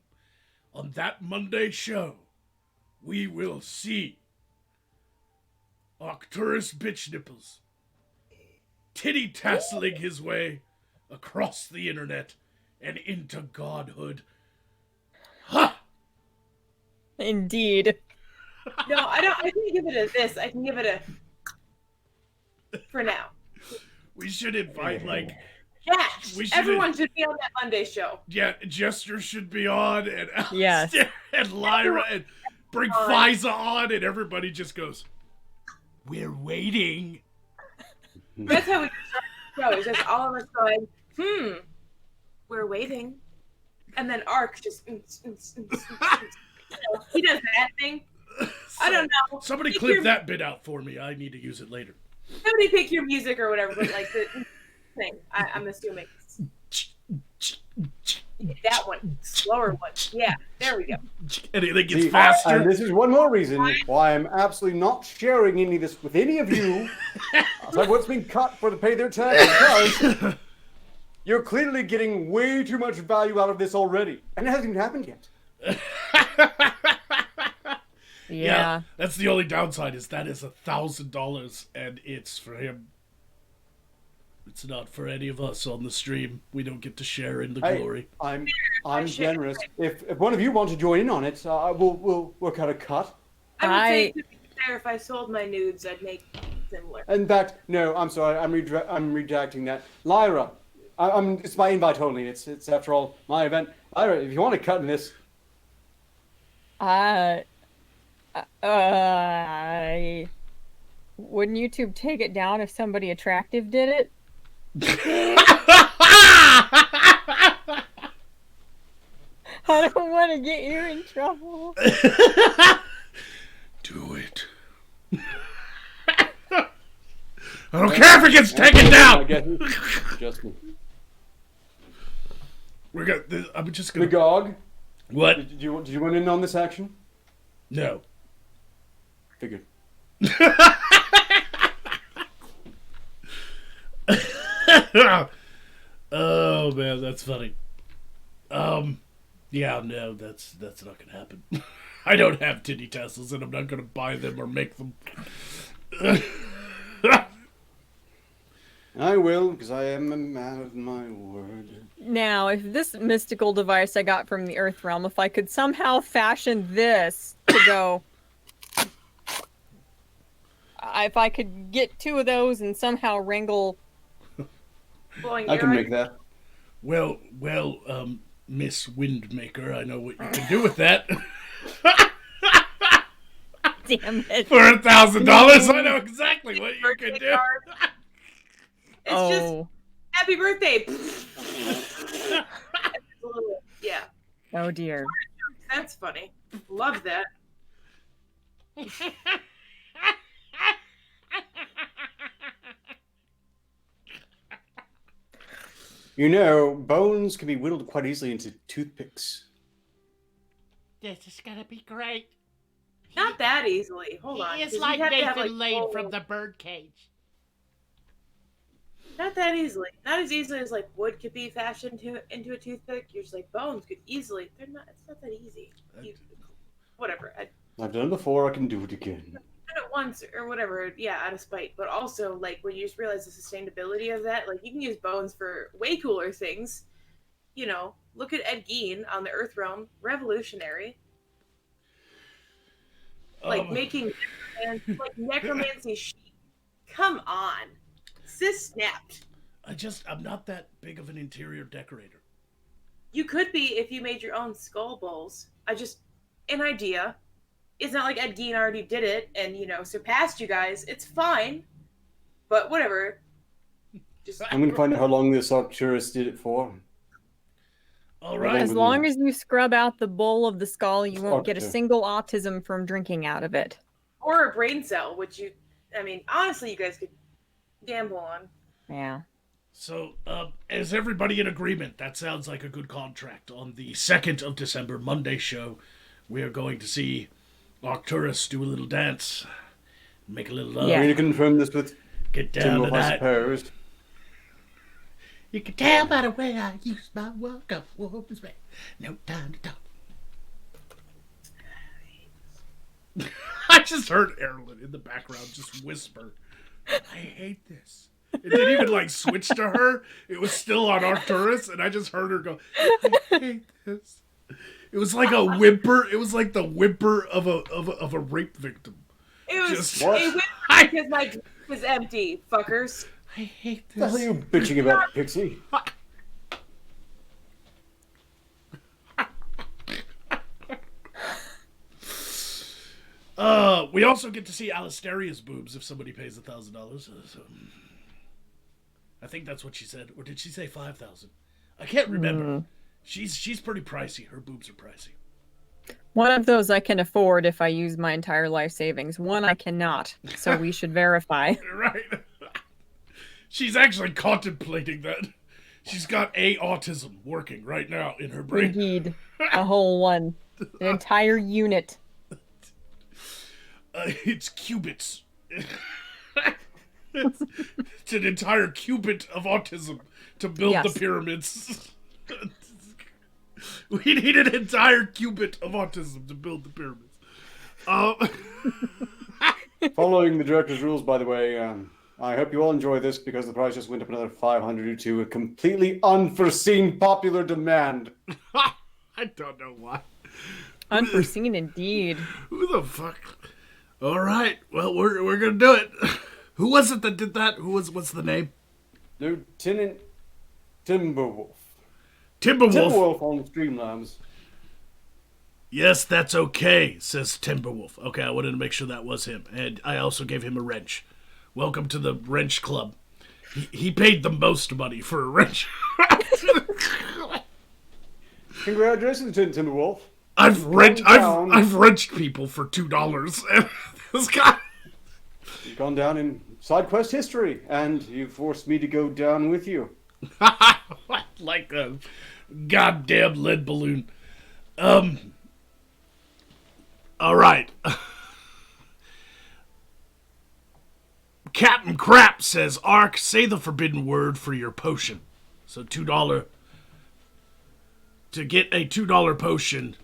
on that Monday show, we will see Arcturus Bitch Nipples titty tasseling his way across the internet and into godhood. Ha! Indeed. No, I don't. I can give it a this. I can give it a. For now. We should invite, like, Yes. We should- Everyone should be on that Monday show. yeah, Jester should be on, and Yes. Alistair and Lyra, and bring on. Fiza on, and everybody just goes, "We're waiting." That's how we start the show. It's just all of us going, we're waiting. And then Ark just. He does that thing. I don't know. Somebody Make clip your- that bit out for me. I need to use it later. Somebody pick your music or whatever, but like the thing, I'm assuming. That one, slower one. Yeah, there we go. Anything gets See, faster. and this is one more reason why I'm absolutely not sharing any of this with any of you. Like what's being cut for to pay their tax, because you're clearly getting way too much value out of this already, and it hasn't even happened yet. Yeah. That's the only downside is that is $1,000, and it's for him. It's not for any of us on the stream. We don't get to share in the glory. I'm generous. If one of you want to join in on it, we'll work out a cut. I would say to be fair, if I sold my nudes, I'd make similar. In fact, no, I'm sorry. I'm redacting that. Lyra, it's my invite only. It's after all my event. Lyra, if you want to cut in this, wouldn't YouTube take it down if somebody attractive did it? I don't want to get you in trouble. Do it. I don't care if it gets taken down. I guess it's just me. We're gonna. I'm just gonna. Magog, What? did you want in on this action? No. Figured. Oh man, that's funny. Yeah, no, that's not gonna happen. I don't have titty tassels, and I'm not gonna buy them or make them. I will, because I am a man of my word. Now, if this mystical device I got from the Earth Realm, if I could somehow fashion this to go... if I could get 2 of those and somehow wrangle... I can make that. Well, Miss Windmaker, I know what you can do with that. Damn it. For $1,000, I know exactly what you can do. It's just happy birthday. Yeah. Oh dear. That's funny. Love that. You know, bones can be whittled quite easily into toothpicks. This is gonna be great. Not that easily. Hold on. He is 'cause like you have to have, Nathan Lane full- from the birdcage. Not that easily. Not as easily as like wood could be fashioned into a toothpick. You're just like bones could easily. They're not. It's not that easy. Whatever. I've done it before. I can do it again. Did it once or whatever. Yeah, out of spite. But also like when you just realize the sustainability of that, like you can use bones for way cooler things. You know, look at Ed Gein on the Earth Realm. Revolutionary. Like making like necromancy sheet. Come on. Sis snapped. I'm not that big of an interior decorator. You could be if you made your own skull bowls. An idea. It's not like Ed Gein already did it and, surpassed you guys. It's fine. But whatever. I'm going to find out how long this Arcturus did it for. All right. As long as you scrub out the bowl of the skull, you won't get a single autism from drinking out of it. Or a brain cell, which honestly, you guys could gamble on. Yeah. So, is everybody in agreement? That sounds like a good contract. On the 2nd of December, Monday show, we are going to see Arcturus do a little dance. Make a little love. I'm going to confirm this with Get down to I that. suppose. You can tell by the way I use my walk up woman's way. No time to talk. I just heard Erlen in the background just whisper, I hate this. It didn't even switch to her. It was still on Arcturus, and I just heard her go, I hate this. It was like a whimper. It was like the whimper of a rape victim. It was Just- a whimper because my drink was empty, fuckers. I hate What the hell are this. you bitching about, Pixie? We also get to see Alasteria's boobs if somebody pays $1,000. So, I think that's what she said, or did she say 5,000? I can't remember. She's pretty pricey. Her boobs are pricey. One of those I can afford if I use my entire life savings. One I cannot. So we should verify. Right. She's actually contemplating that. She's got autism working right now in her brain. Indeed. A whole one. An entire unit. It's cubits. It's an entire cubit of autism to build the Yes. pyramids. We need an entire cubit of autism to build the pyramids. Following the director's rules, by the way, I hope you all enjoy this because the price just went up another 500 due to a completely unforeseen popular demand. I don't know why. Unforeseen indeed. Who the fuck? All right. Well, we're gonna do it. Who was it that did that? What's the name? Lieutenant Timberwolf. Timberwolf. Timberwolf on Streamlabs. Yes, that's okay, says Timberwolf. Okay, I wanted to make sure that was him. And I also gave him a wrench. Welcome to the wrench club. He paid the most money for a wrench. Congratulations, Lieutenant Timberwolf. I've wrenched people for $2. And this guy. You've gone down in side quest history, and you forced me to go down with you. Like a goddamn lead balloon. All right. Captain Crap says, Ark, say the forbidden word for your potion. So $2. To get a $2 potion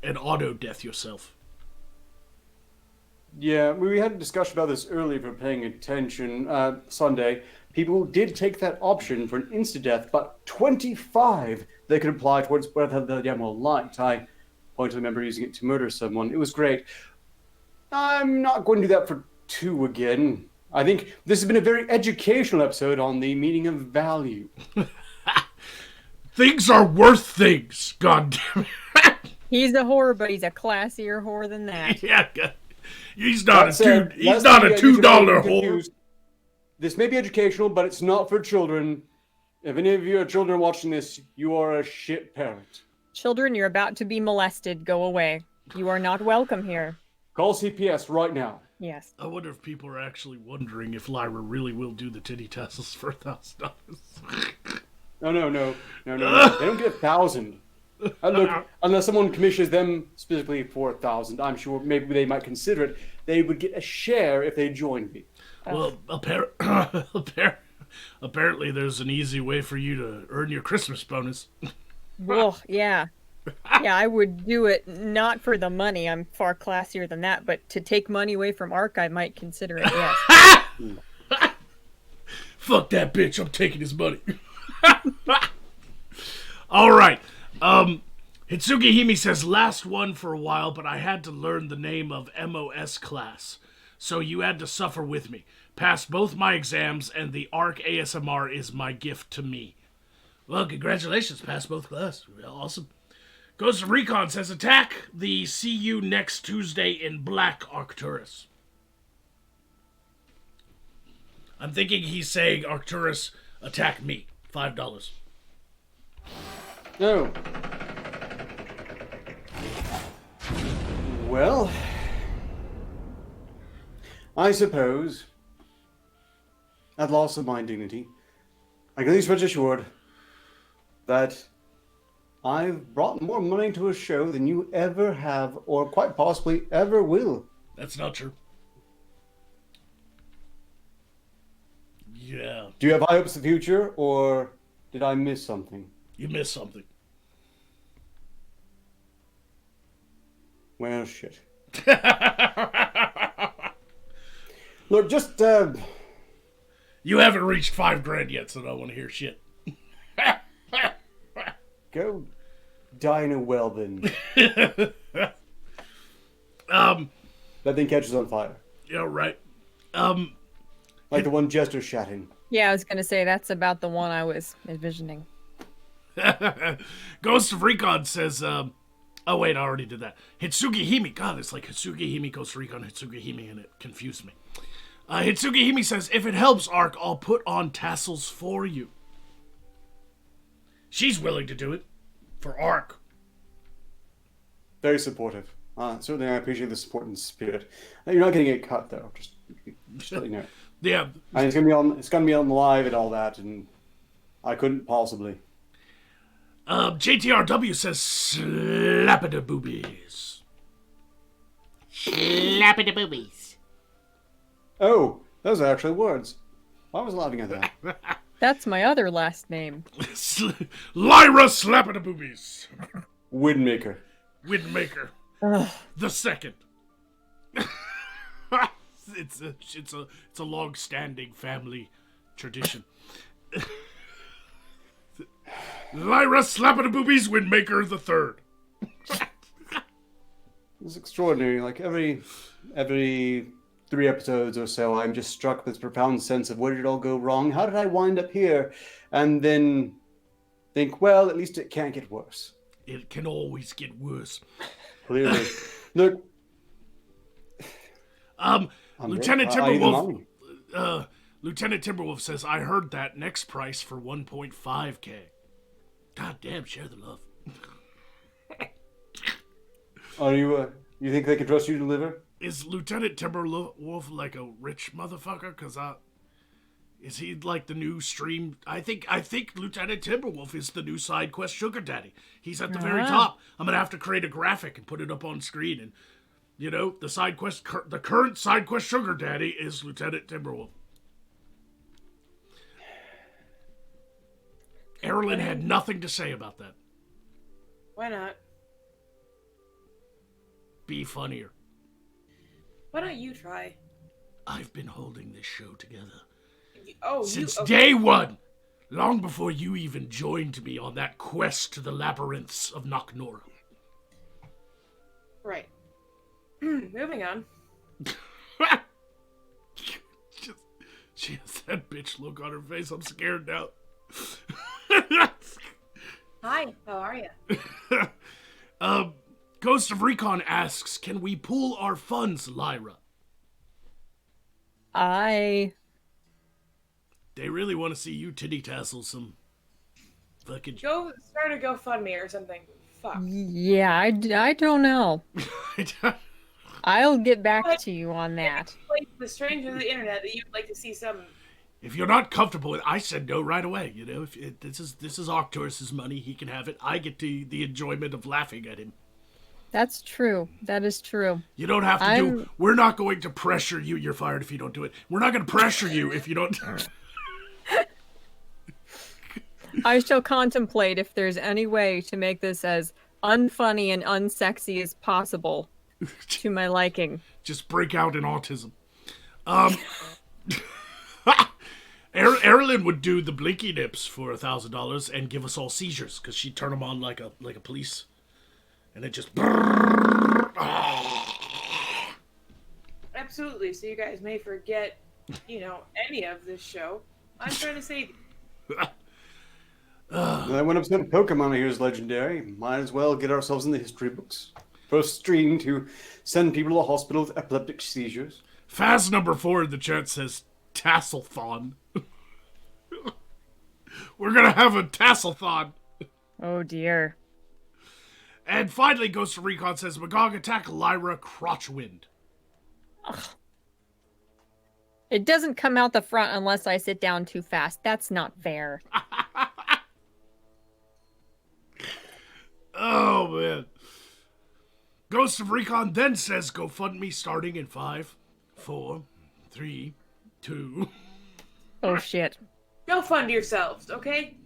and auto-death yourself. Yeah, we had a discussion about this earlier for paying attention Sunday. People did take that option for an insta-death, but 25 they could apply towards whatever the demo liked. I point to the member using it to murder someone. It was great. I'm not going to do that for 2 again. I think this has been a very educational episode on the meaning of value. Things are worth things, god damn it. He's a whore, but he's a classier whore than that. Yeah, he's not That said, he's not a lest you $2 get whore. confused, this may be educational, but it's not for children. If any of you are children watching this, you are a shit parent. Children, you're about to be molested. Go away. You are not welcome here. Call CPS right now. Yes. I wonder if people are actually wondering if Lyra really will do the titty tassels for $1,000. No. They don't get 1,000. Look, unless someone commissions them specifically for 1,000, I'm sure maybe they might consider it. They would get a share if they joined me. Well, apparently there's an easy way for you to earn your Christmas bonus. Well, yeah. Yeah, I would do it not for the money. I'm far classier than that, but to take money away from Ark, I might consider it, yes. Fuck that bitch, I'm taking his money. All right. Hitsugi Hime says, last one for a while, but I had to learn the name of MOS class. So you had to suffer with me. Passed both my exams, and the Arc ASMR is my gift to me. Well, congratulations, passed both classes. Awesome. Ghost of Recon says, attack the see you next Tuesday in Black Arcturus. I'm thinking he's saying Arcturus attack me. $5. No. Well, I suppose, at loss of my dignity, I can at least rest assured that I've brought more money to a show than you ever have, or quite possibly ever will. That's not true. Yeah. Do you have high hopes of the future, or did I miss something? You missed something. Well, shit. Look, just, You haven't reached $5,000 yet, so I don't want to hear shit. go die in a well, then. That thing catches on fire. Yeah, right. Like the one Jester shot in. Yeah, I was going to say, that's about the one I was envisioning. Ghost of Recon says, oh wait, I already did that. Hitsugi Hime. God, it's like Hitsugi Hime, Ghost of Recon, Hitsugi Hime, and it confused me. Hitsugi Hime says, if it helps, Ark, I'll put on tassels for you. She's willing to do it. For Ark. Very supportive. Certainly, I appreciate the support and spirit. You're not getting a cut, though. Just let you know. Yeah. And it's gonna be on live and all that, and I couldn't possibly. JTRW says slap it to boobies. Slap in the boobies. Oh, those are actually words. I was laughing at that. That's my other last name. Lyra slap it to boobies. Windmaker. Windmaker. Ugh. The second. it's a long-standing family tradition. Lyra slap it to boobies. Windmaker the third. It's extraordinary. Like every 3 episodes or so, I'm just struck with this profound sense of where did it all go wrong? How did I wind up here? And then think, well, at least it can't get worse. It can always get worse. Clearly. Look. Lieutenant I need the Timberwolf. money. Lieutenant Timberwolf says, "I heard that next price for 1.5K." God damn, share the love. Are you? You think they can trust you to deliver? Is Lieutenant Timberwolf like a rich motherfucker? Is he like the new stream? I think Lieutenant Timberwolf is the new side quest sugar daddy. He's at the very top. I'm gonna have to create a graphic and put it up on screen, and the current side quest sugar daddy is Lieutenant Timberwolf. Erilyn had nothing to say about that. Why not? Be funnier. Why don't you try? I've been holding this show together since okay. day one, long before you even joined me on that quest to the labyrinths of Knocknora. Right. Moving on. She has that bitch look on her face. I'm scared now. Hi, how are you? Ghost of Recon asks, can we pool our funds, Lyra? I They really want to see you titty tassel some fucking... Go start a GoFundMe or something. Fuck. Yeah, I don't know. I'll get back to you on that. Like the stranger of the internet that you'd like to see some. If you're not comfortable with it, I said no right away. You know, this is Arcturus's money, he can have it. I get the enjoyment of laughing at him. That's true. That is true. You don't have to do. We're not going to pressure you. You're fired if you don't do it. We're not going to pressure you if you don't. I shall contemplate if there's any way to make this as unfunny and unsexy as possible to my liking. Just break out in autism. Erilyn would do the blinky nips for $1,000 and give us all seizures because she'd turn them on like a police, and it just. Absolutely. So you guys may forget, any of this show. I'm trying to save you. That 1% Pokemon here is legendary. Might as well get ourselves in the history books. First stream to send people to the hospital with epileptic seizures. Faz number 4 in the chat says Tasselthon. We're gonna have a Tasselthon. Oh dear. And finally, Ghost of Recon says Magog attack Lyra Crotchwind. Ugh. It doesn't come out the front unless I sit down too fast. That's not fair. Oh, man. Ghost of Recon then says GoFundMe starting in 5, 4, 3, 2. Oh, shit. Go fund yourselves, okay?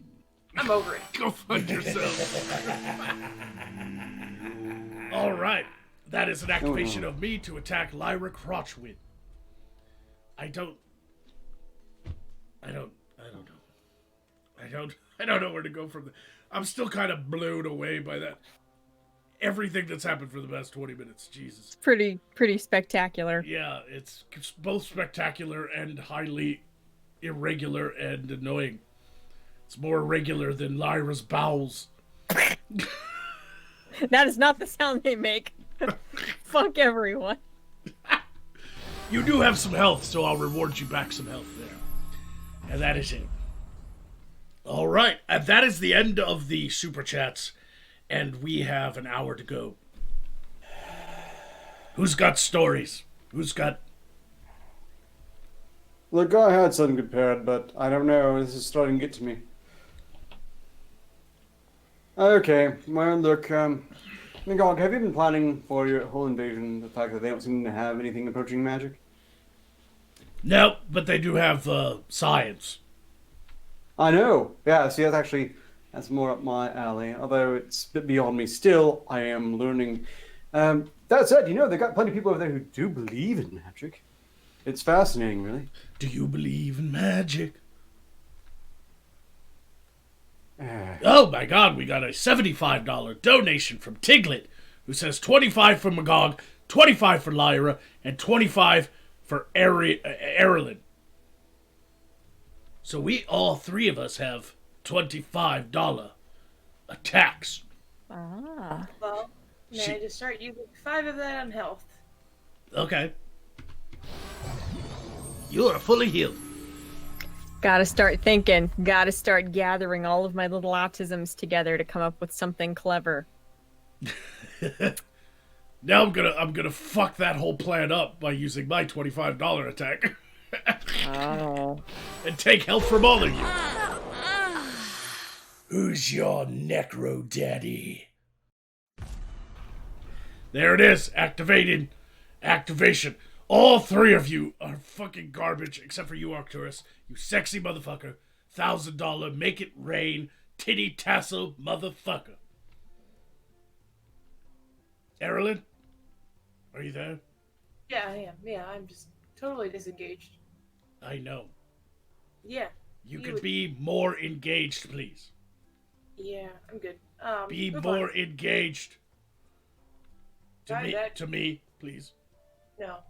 I'm over it. Go fund yourselves. All right. That is an activation of me to attack Lyra Crotchwind. I don't know. I don't know where to go from there. I'm still kind of blown away by that. Everything that's happened for the past 20 minutes. Jesus. Pretty spectacular. Yeah, it's both spectacular and highly irregular and annoying. It's more irregular than Lyra's bowels. That is not the sound they make. Fuck everyone. You do have some health, so I'll reward you back some health there. And that is it. All right, and that is the end of the super chats, and we have an hour to go. Who's got stories? Who's got Look, I had something prepared, but I don't know. This is starting to get to me. Okay, well, look, Magog, have you been planning for your whole invasion, the fact that they don't seem to have anything approaching magic? No, but they do have science. I know. Yeah, see, that's more up my alley, although it's a bit beyond me. Still, I am learning. That said, they've got plenty of people over there who do believe in magic. It's fascinating, really. Do you believe in magic? Oh my god, we got a $75 donation from Tiglet, who says 25 for Magog, 25 for Lyra, and 25 for Erilyn. So we, all three of us, have $25 attacks. Ah. Well, may I just start using 5 of that on health? Okay. You are fully healed. Gotta start thinking. Gotta start gathering all of my little autisms together to come up with something clever. Now I'm gonna fuck that whole plan up by using my $25 attack. Oh. And take help from all of you. Who's your necro daddy? There it is. Activation. All 3 of you are fucking garbage, except for you, Arcturus. You sexy motherfucker. $1,000 make it rain, titty tassel motherfucker. Erilyn? Are you there? Yeah, I am. Yeah, I'm just totally disengaged. I know. Yeah. You could be more engaged, please. Yeah, I'm good. Be move more on. engaged. Try that. To me, please. No.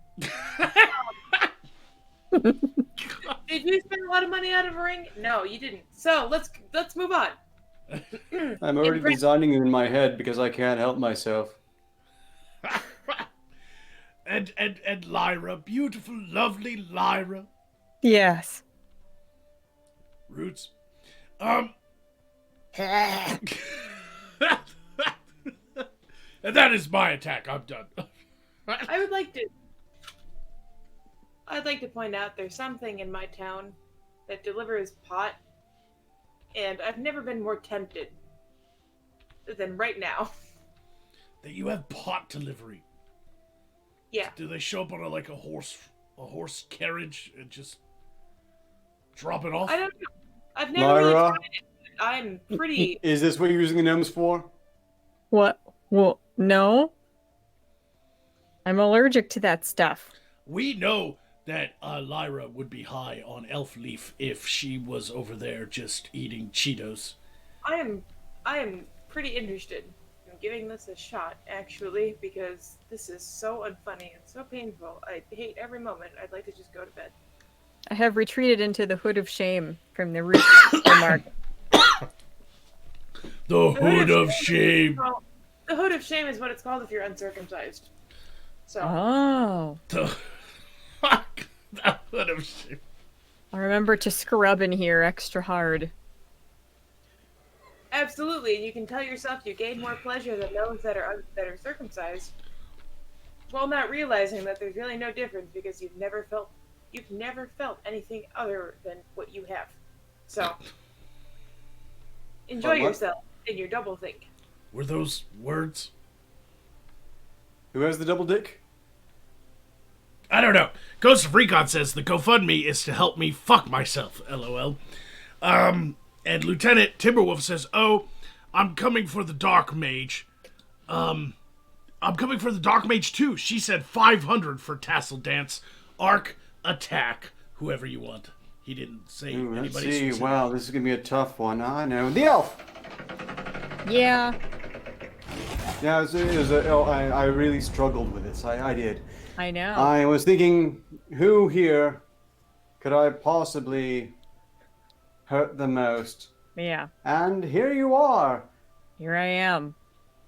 Did you spend a lot of money out of a ring? No, you didn't. So let's move on. I'm already designing it in my head because I can't help myself. and Lyra, beautiful, lovely Lyra. Yes. Roots. And that is my attack. I'm done. I'd like to point out there's something in my town that delivers pot, and I've never been more tempted than right now. That you have pot delivery. Yeah. Do they show up on a horse carriage and just drop it off? I don't know. I've never really Lyra? tried it. I'm pretty. Is this what you're using the gnomes for? What? Well, no. I'm allergic to that stuff. We know that Lyra would be high on elf leaf if she was over there just eating Cheetos. I am pretty interested in giving this a shot, actually, because this is so unfunny and so painful. I hate every moment. I'd like to just go to bed. I have retreated into the hood of shame from the root remark. The hood of shame. Well, the hood of shame is what it's called if you're uncircumcised. So. Oh. The hood of shame. I'll remember to scrub in here extra hard. Absolutely, and you can tell yourself you gain more pleasure than those that are circumcised, while not realizing that there's really no difference because you've never felt anything other than what you have. So enjoy yourself in your double think. Were those words? Who has the double dick? I don't know. Ghost of Recon says the GoFundMe is to help me fuck myself. LOL. And Lieutenant Timberwolf says, "Oh, I'm coming for the Dark Mage. I'm coming for the Dark Mage too." She said 500 for Tassel Dance. Arc attack. Whoever you want. He didn't say Ooh, let's anybody see. specific. Wow, this is gonna be a tough one. I know. The elf. Yeah, Yeah, I really struggled with this. I did. I know. I was thinking, who here could I possibly hurt the most? Yeah, And here you are. here I am.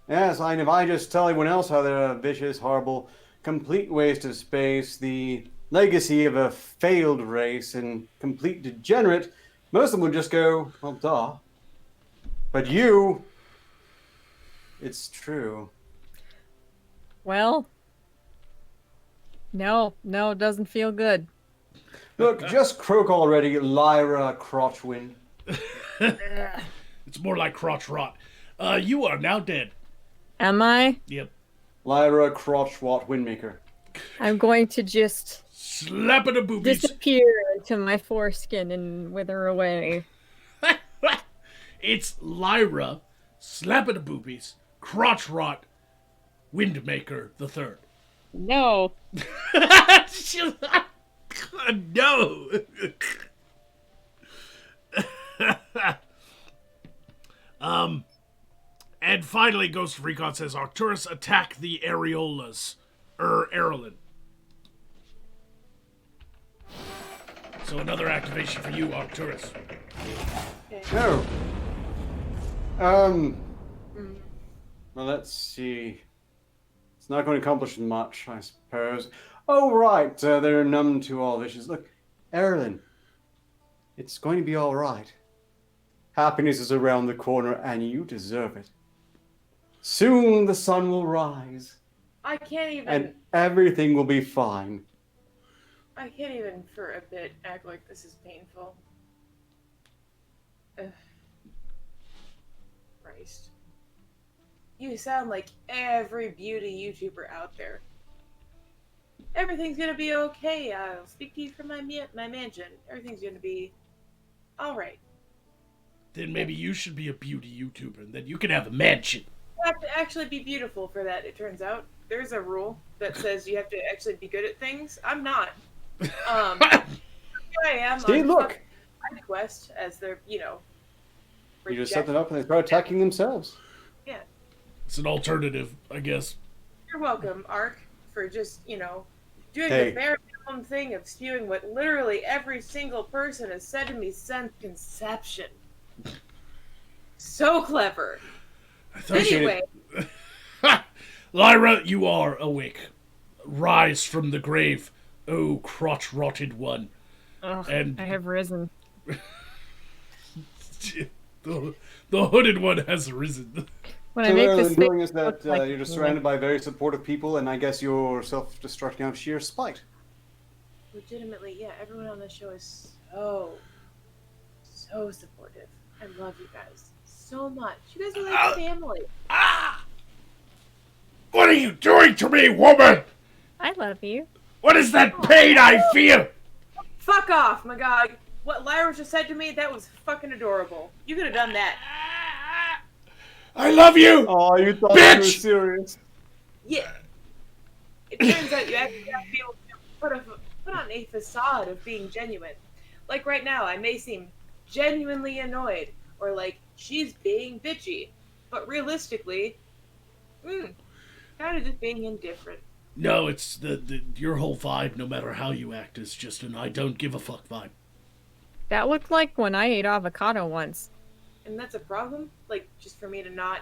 Yes, and if I just tell everyone else how they're a vicious, horrible, complete waste of space, the legacy of a failed race, and complete degenerate, most of them would just go, well, duh. But you, it's true. Well, no, it doesn't feel good. Look, just croak already, Lyra Crotchwind. It's more like crotch rot. You are now dead. Am I? Yep. Lyra Crotchwat Windmaker. I'm going to just Slap in the boobies. disappear into my foreskin and wither away. It's Lyra, slap in the boobies, crotch rot, Windmaker the Third. No. No. And finally, Ghost of Recon says Arcturus attack the areolas. Erlin. So another activation for you, Arcturus. No. Well, let's see. It's not going to accomplish much, I suppose. Oh, right. They're numb to all visions. Look, Erlin, it's going to be all right. Happiness is around the corner, and you deserve it. Soon the sun will rise, I can't even. and everything will be fine. I can't even for a bit act like this is painful. Ugh. Christ. You sound like every beauty YouTuber out there. Everything's gonna be okay. I'll speak to you from my mansion. Everything's gonna be alright. Then maybe you should be a beauty YouTuber, and then you can have a mansion. You have to actually be beautiful for that, it turns out. There's a rule that says you have to actually be good at things. I'm not. Here I am See, on look. Side Quest as their, You just set them up, and they start attacking themselves. Yeah. It's an alternative, I guess. You're welcome, Ark, for just, doing Hey. the bare minimum thing of spewing what literally every single person has said to me since conception. So clever. I thought Anyway, Lyra, you are awake. Rise from the grave, oh crotch-rotted one. Ugh, And- I have risen. The hooded one has risen. When So I make Erlin, this knowing face, is that look like you're just me. surrounded by very supportive people, and I guess you're self-destructing out of sheer spite. legitimately, yeah, everyone on this show is so supportive. I love you guys so much. You guys are like family. What are you doing to me, woman? I love you. What is that pain I feel? Fuck off, my god. What Lyra just said to me, that was fucking adorable. You could have done that. I love you! Oh, you thought Bitch! you were serious. Yeah. It turns out you actually have to be able to put on a facade of being genuine. Like right now, I may seem genuinely annoyed, or like she's being bitchy, but realistically, kind of just being indifferent. No, it's your whole vibe, no matter how you act, is just an I don't give a fuck vibe. That looked like when I ate avocado once. And that's a problem? Like, just for me to not...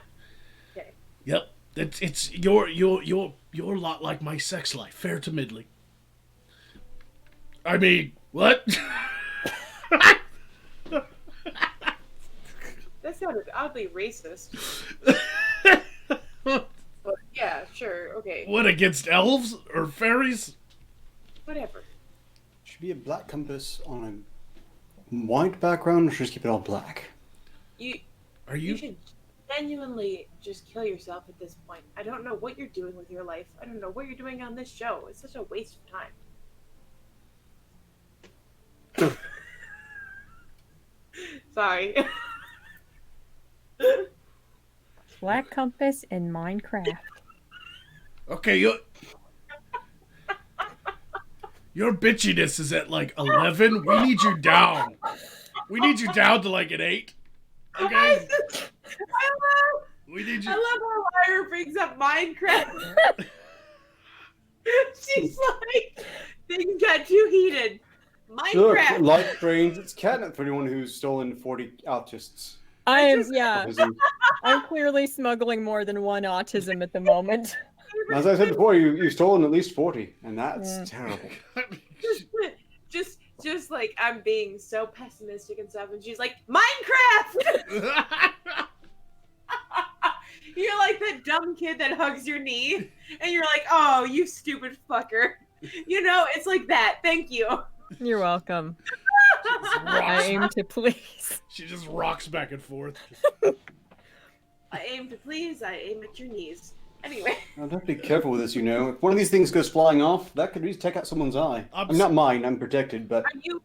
Okay. Yep. It's your lot like my sex life, fair to middling. I mean, what? That sounded oddly racist. But yeah, sure, okay. What, against elves or fairies? Whatever. Should be a black compass on a white background, or should just keep it all black? Are You you? should genuinely just kill yourself at this point. I don't know what you're doing with your life. I don't know what you're doing on this show. It's such a waste of time. Sorry. Black compass in Minecraft. Okay, your bitchiness is at like 11. We need you down. We need you down to like an 8. Okay. We need I you. love how Lyra brings up Minecraft. She's like, things got too heated. Look, Minecraft. life drains. It's catnip for anyone who's stolen 40 autists. I'm Autism. I'm clearly smuggling more than one autism at the moment. As I said before, you've stolen at least 40, and that's Yeah. terrible. just like I'm being so pessimistic and stuff, and she's like, Minecraft. You're like that dumb kid that hugs your knee, and you're like, oh, you stupid fucker. It's like that. Thank you. You're welcome. I Rocks. aim to please. She just rocks back and forth. I aim to please, I aim at your knees. Anyway. I'll have to be careful with this, you know. If one of these things goes flying off, that could really take out someone's eye. I'm not mine, I'm protected, but... Are you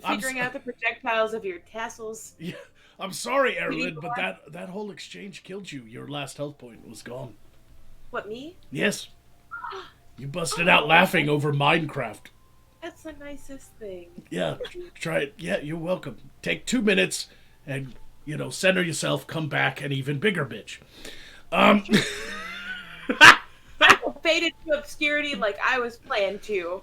figuring out the projectiles of your tassels? Yeah, I'm sorry, Erlin, but that whole exchange killed you. Your last health point was gone. What, me? Yes. You busted out laughing over Minecraft. That's the nicest thing. Yeah, try it. Yeah, you're welcome. Take 2 minutes and, center yourself, come back, an even bigger bitch. I faded to obscurity like I was planned to.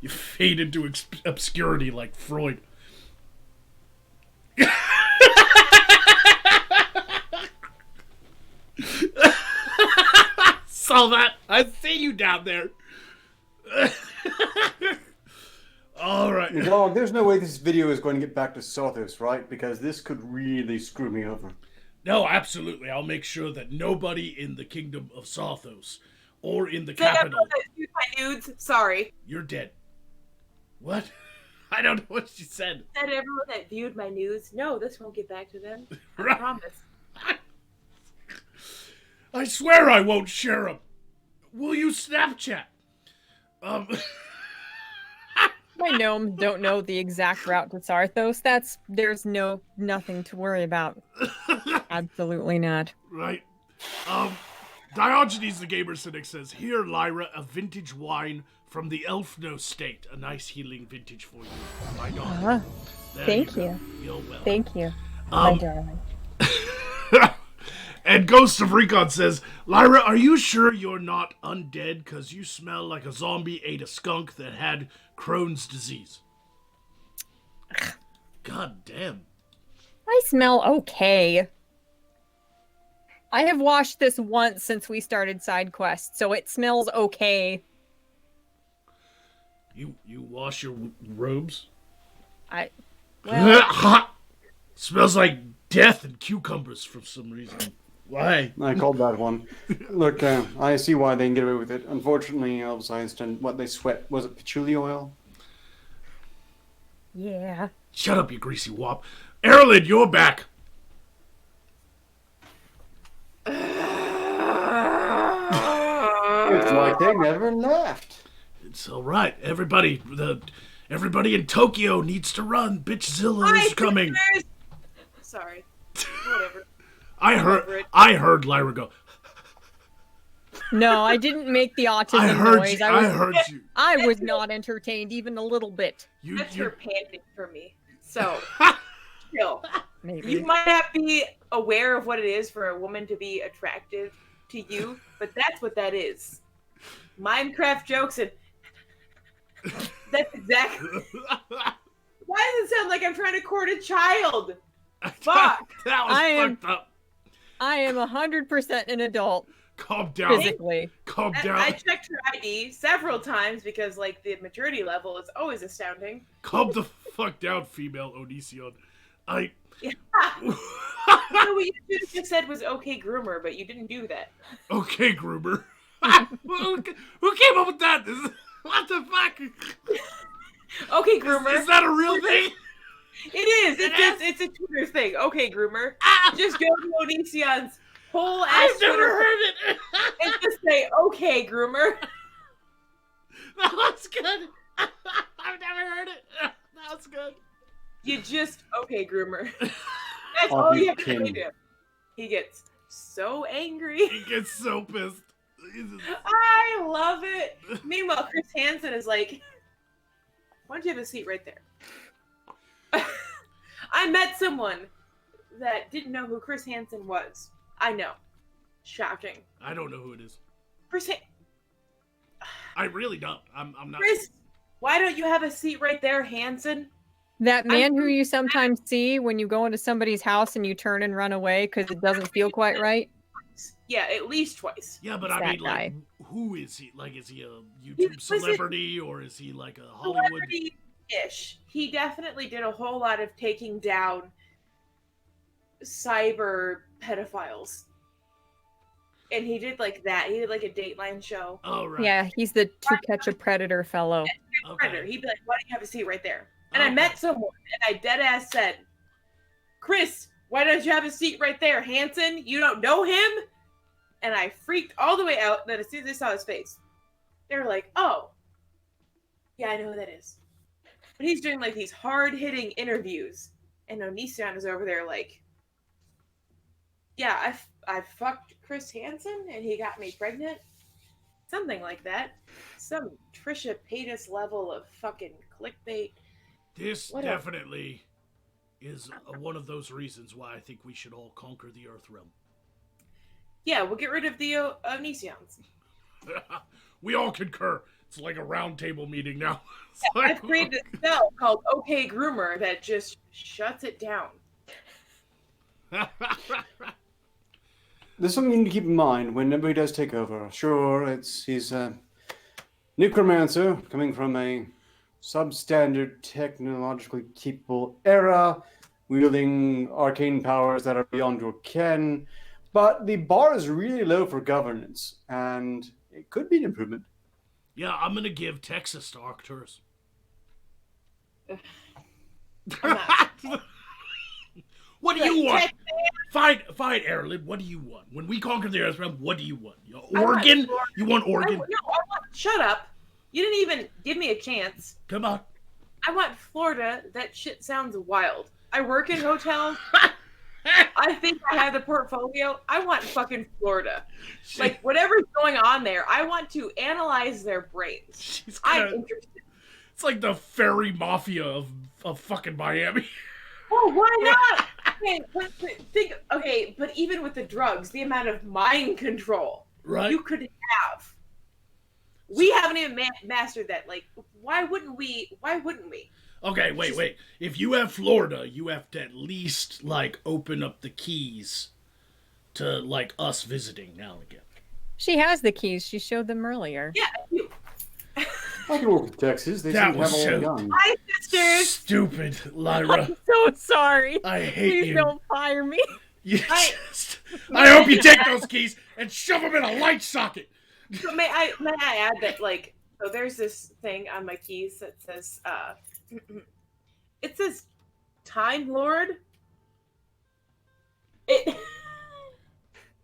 You fade into obscurity like Freud. Saw that. I see you down there. All right. Dog, there's no way this video is going to get back to Sothos, right? Because this could really screw me over. No, absolutely. I'll make sure that nobody in the kingdom of Sothos or in the capital. My nudes. Sorry. You're dead. What? I don't know what she said. Said everyone that viewed my nudes. No, this won't get back to them. I Right. promise. I swear I won't share them. Will you Snapchat? My gnomes don't know the exact route to Sarthos. There's nothing to worry about. Absolutely not. Right. Diogenes the Gamer Cynic says, "Here, Lyra, a vintage wine from the Elfno state. A nice healing vintage for you, my daughter." There Thank go. you. You're welcome. Thank you, my darling. And Ghost of Recon says, "Lyra, are you sure you're not undead? Because you smell like a zombie ate a skunk that had Crohn's disease." God damn. I smell okay. I have washed this once since we started side quest, so it smells okay. You wash your robes? Smells like death and cucumbers for some reason. Why? I called that one. Look, I see why they can get away with it. Unfortunately, elves, I understand what they sweat. Was it patchouli oil? Yeah. Shut up, you greasy wop. Erlin, you're back. It's like they never left. It's all right. Everybody in Tokyo needs to run. Bitchzilla is coming. Sorry. Whatever. I heard Lyra go. No, I didn't make the autism I heard noise. you. I heard you. I was not entertained even a little bit. That's her panting for me. So, chill. Maybe. You might not be aware of what it is for a woman to be attractive to you, but that's what that is. Minecraft jokes and that's exactly. Why does it sound like I'm trying to court a child? Fuck. That was fucked up. I am 100% an adult. Calm down. Physically. Calm down. I checked her ID several times because, like, the maturity level is always astounding. Calm the fuck down, female Onision. Yeah. So what you just said was okay, groomer, but you didn't do that. Okay, groomer. Who came up with that? What the fuck? Okay, groomer. Is that a real thing? It is. It's a Twitter thing. Okay, groomer. Just go to Onision's whole ass I've never Twitter heard it. and just say, okay, groomer. That was good. I've never heard it. That was good. You just, okay, groomer. That's I'll all be you have to say king. to him. He gets so angry. He gets so pissed. I love it. Meanwhile, Chris Hansen is like, why don't you have a seat right there? I met someone that didn't know who Chris Hansen was. I know. Shocking. I don't know who it is. Chris, I really don't. I'm not. Chris, why don't you have a seat right there, Hansen? That man who you sometimes see when you go into somebody's house and you turn and run away because it doesn't feel quite right. Yeah, at least twice. Yeah, but It's I that mean, like, guy. who is he? Like, is he a He YouTube was celebrity or is he like a Hollywood? Celebrity-ish. He definitely did a whole lot of taking down cyber pedophiles. and he did like that. He did like a Dateline show. Oh, right. Yeah, he's the To Catch a Predator fellow. Predator. Okay. He'd be like, "Why don't you have a seat right there?" And I Okay. met someone, and I dead ass said, "Chris, why don't you have a seat right there, Hanson? You don't know him?" And I freaked all the way out. Then as soon as they saw his face, they were like, "Oh, yeah, I know who that is." But he's doing like these hard-hitting interviews, and Onision is over there like, "Yeah, I fucked Chris Hansen, and he got me pregnant." Something like that. Some Trisha Paytas level of fucking clickbait. This Whatever. definitely is one of those reasons why I think we should all conquer the Earth realm. Yeah, we'll get rid of the Onisions. We all concur. It's like a round table meeting now. It's Yeah, like- I've created a spell called OK Groomer that just shuts it down. There's something you need to keep in mind whenever he does take over. Sure, he's a necromancer coming from a substandard, technologically capable era, wielding arcane powers that are beyond your ken. But the bar is really low for governance, and it could be an improvement. Yeah, I'm gonna give Texas to Arcturus. What do you want? Fine, Erlen. What do you want? When we conquer the Earth realm, what do you want? You I want Oregon? Florida. You want I Oregon? want, shut up. You didn't even give me a chance. Come on. I want Florida. That shit sounds wild. I work in hotels. I think I have the portfolio. I want fucking Florida. Like, whatever's going on there, I want to analyze their brains. She's I'm gonna, interested. it's like the ferry mafia of fucking Miami. Oh, why not? Okay, but even with the drugs, the amount of mind control Right? you could have. We haven't even mastered that. Like, why wouldn't we? Okay, wait. If you have Florida, you have to at least, like, open up the keys to, like, us visiting now and again. She has the keys. She showed them earlier. Yeah, you. I can work with Texas. They That seem to have was all the so- guns. Hi, sisters. Stupid, Lyra. I'm so sorry. I hate Please you. don't fire me. I hope you take those keys and shove them in a light socket. So may I add that, like, so there's this thing on my keys that says it says Time Lord. It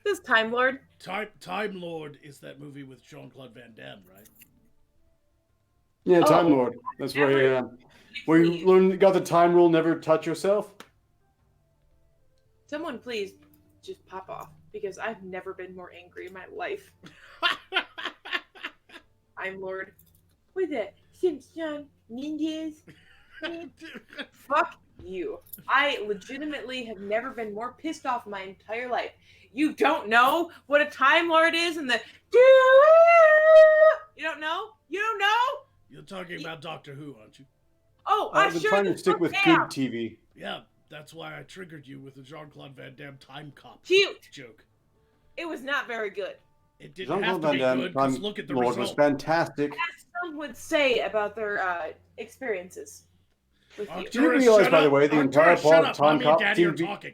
says Time Lord. Time Lord is that movie with Jean-Claude Van Damme, right? Yeah, Time Oh. Lord. That's where you got the time rule: never touch yourself. Someone please just pop off, because I've never been more angry in my life. Time Lord. With it, Simpson ninjas. Fuck you. I legitimately have never been more pissed off in my entire life. You don't know what a Time Lord is and the you don't know? You don't know? You're talking about Doctor Who, aren't you? Oh, I I've been sure trying the to stick fuck with am. good TV. Yeah, that's why I triggered you with the Jean-Claude Van Damme time cop Cute. joke. It was not very good. It didn't have Jean-Claude to Van be Damme, good, because Time look at the Lord was result. fantastic. As some would say about their experiences with you. Arcturus, Do you realize, shut by the up. way, the entire Arcturus, plot shut of up. Time Mommy and Cop Daddy are seemed to be- talking.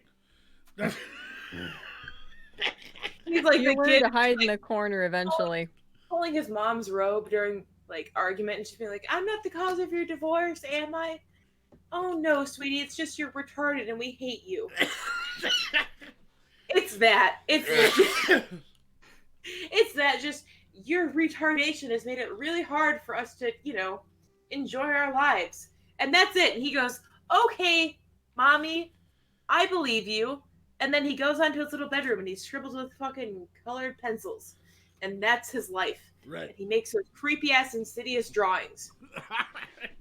He's like You the learn kid to hide in the corner eventually. pulling his mom's robe during like argument, and she's being like, "I'm not the cause of your divorce, am I?" "Oh no, sweetie, it's just you're retarded and we hate you." It's that. It's that. Just your retardation has made it really hard for us to, enjoy our lives. And that's it. And he goes, "Okay, mommy, I believe you." And then he goes onto his little bedroom and he scribbles with fucking colored pencils. And that's his life. Right. And he makes those creepy ass insidious drawings.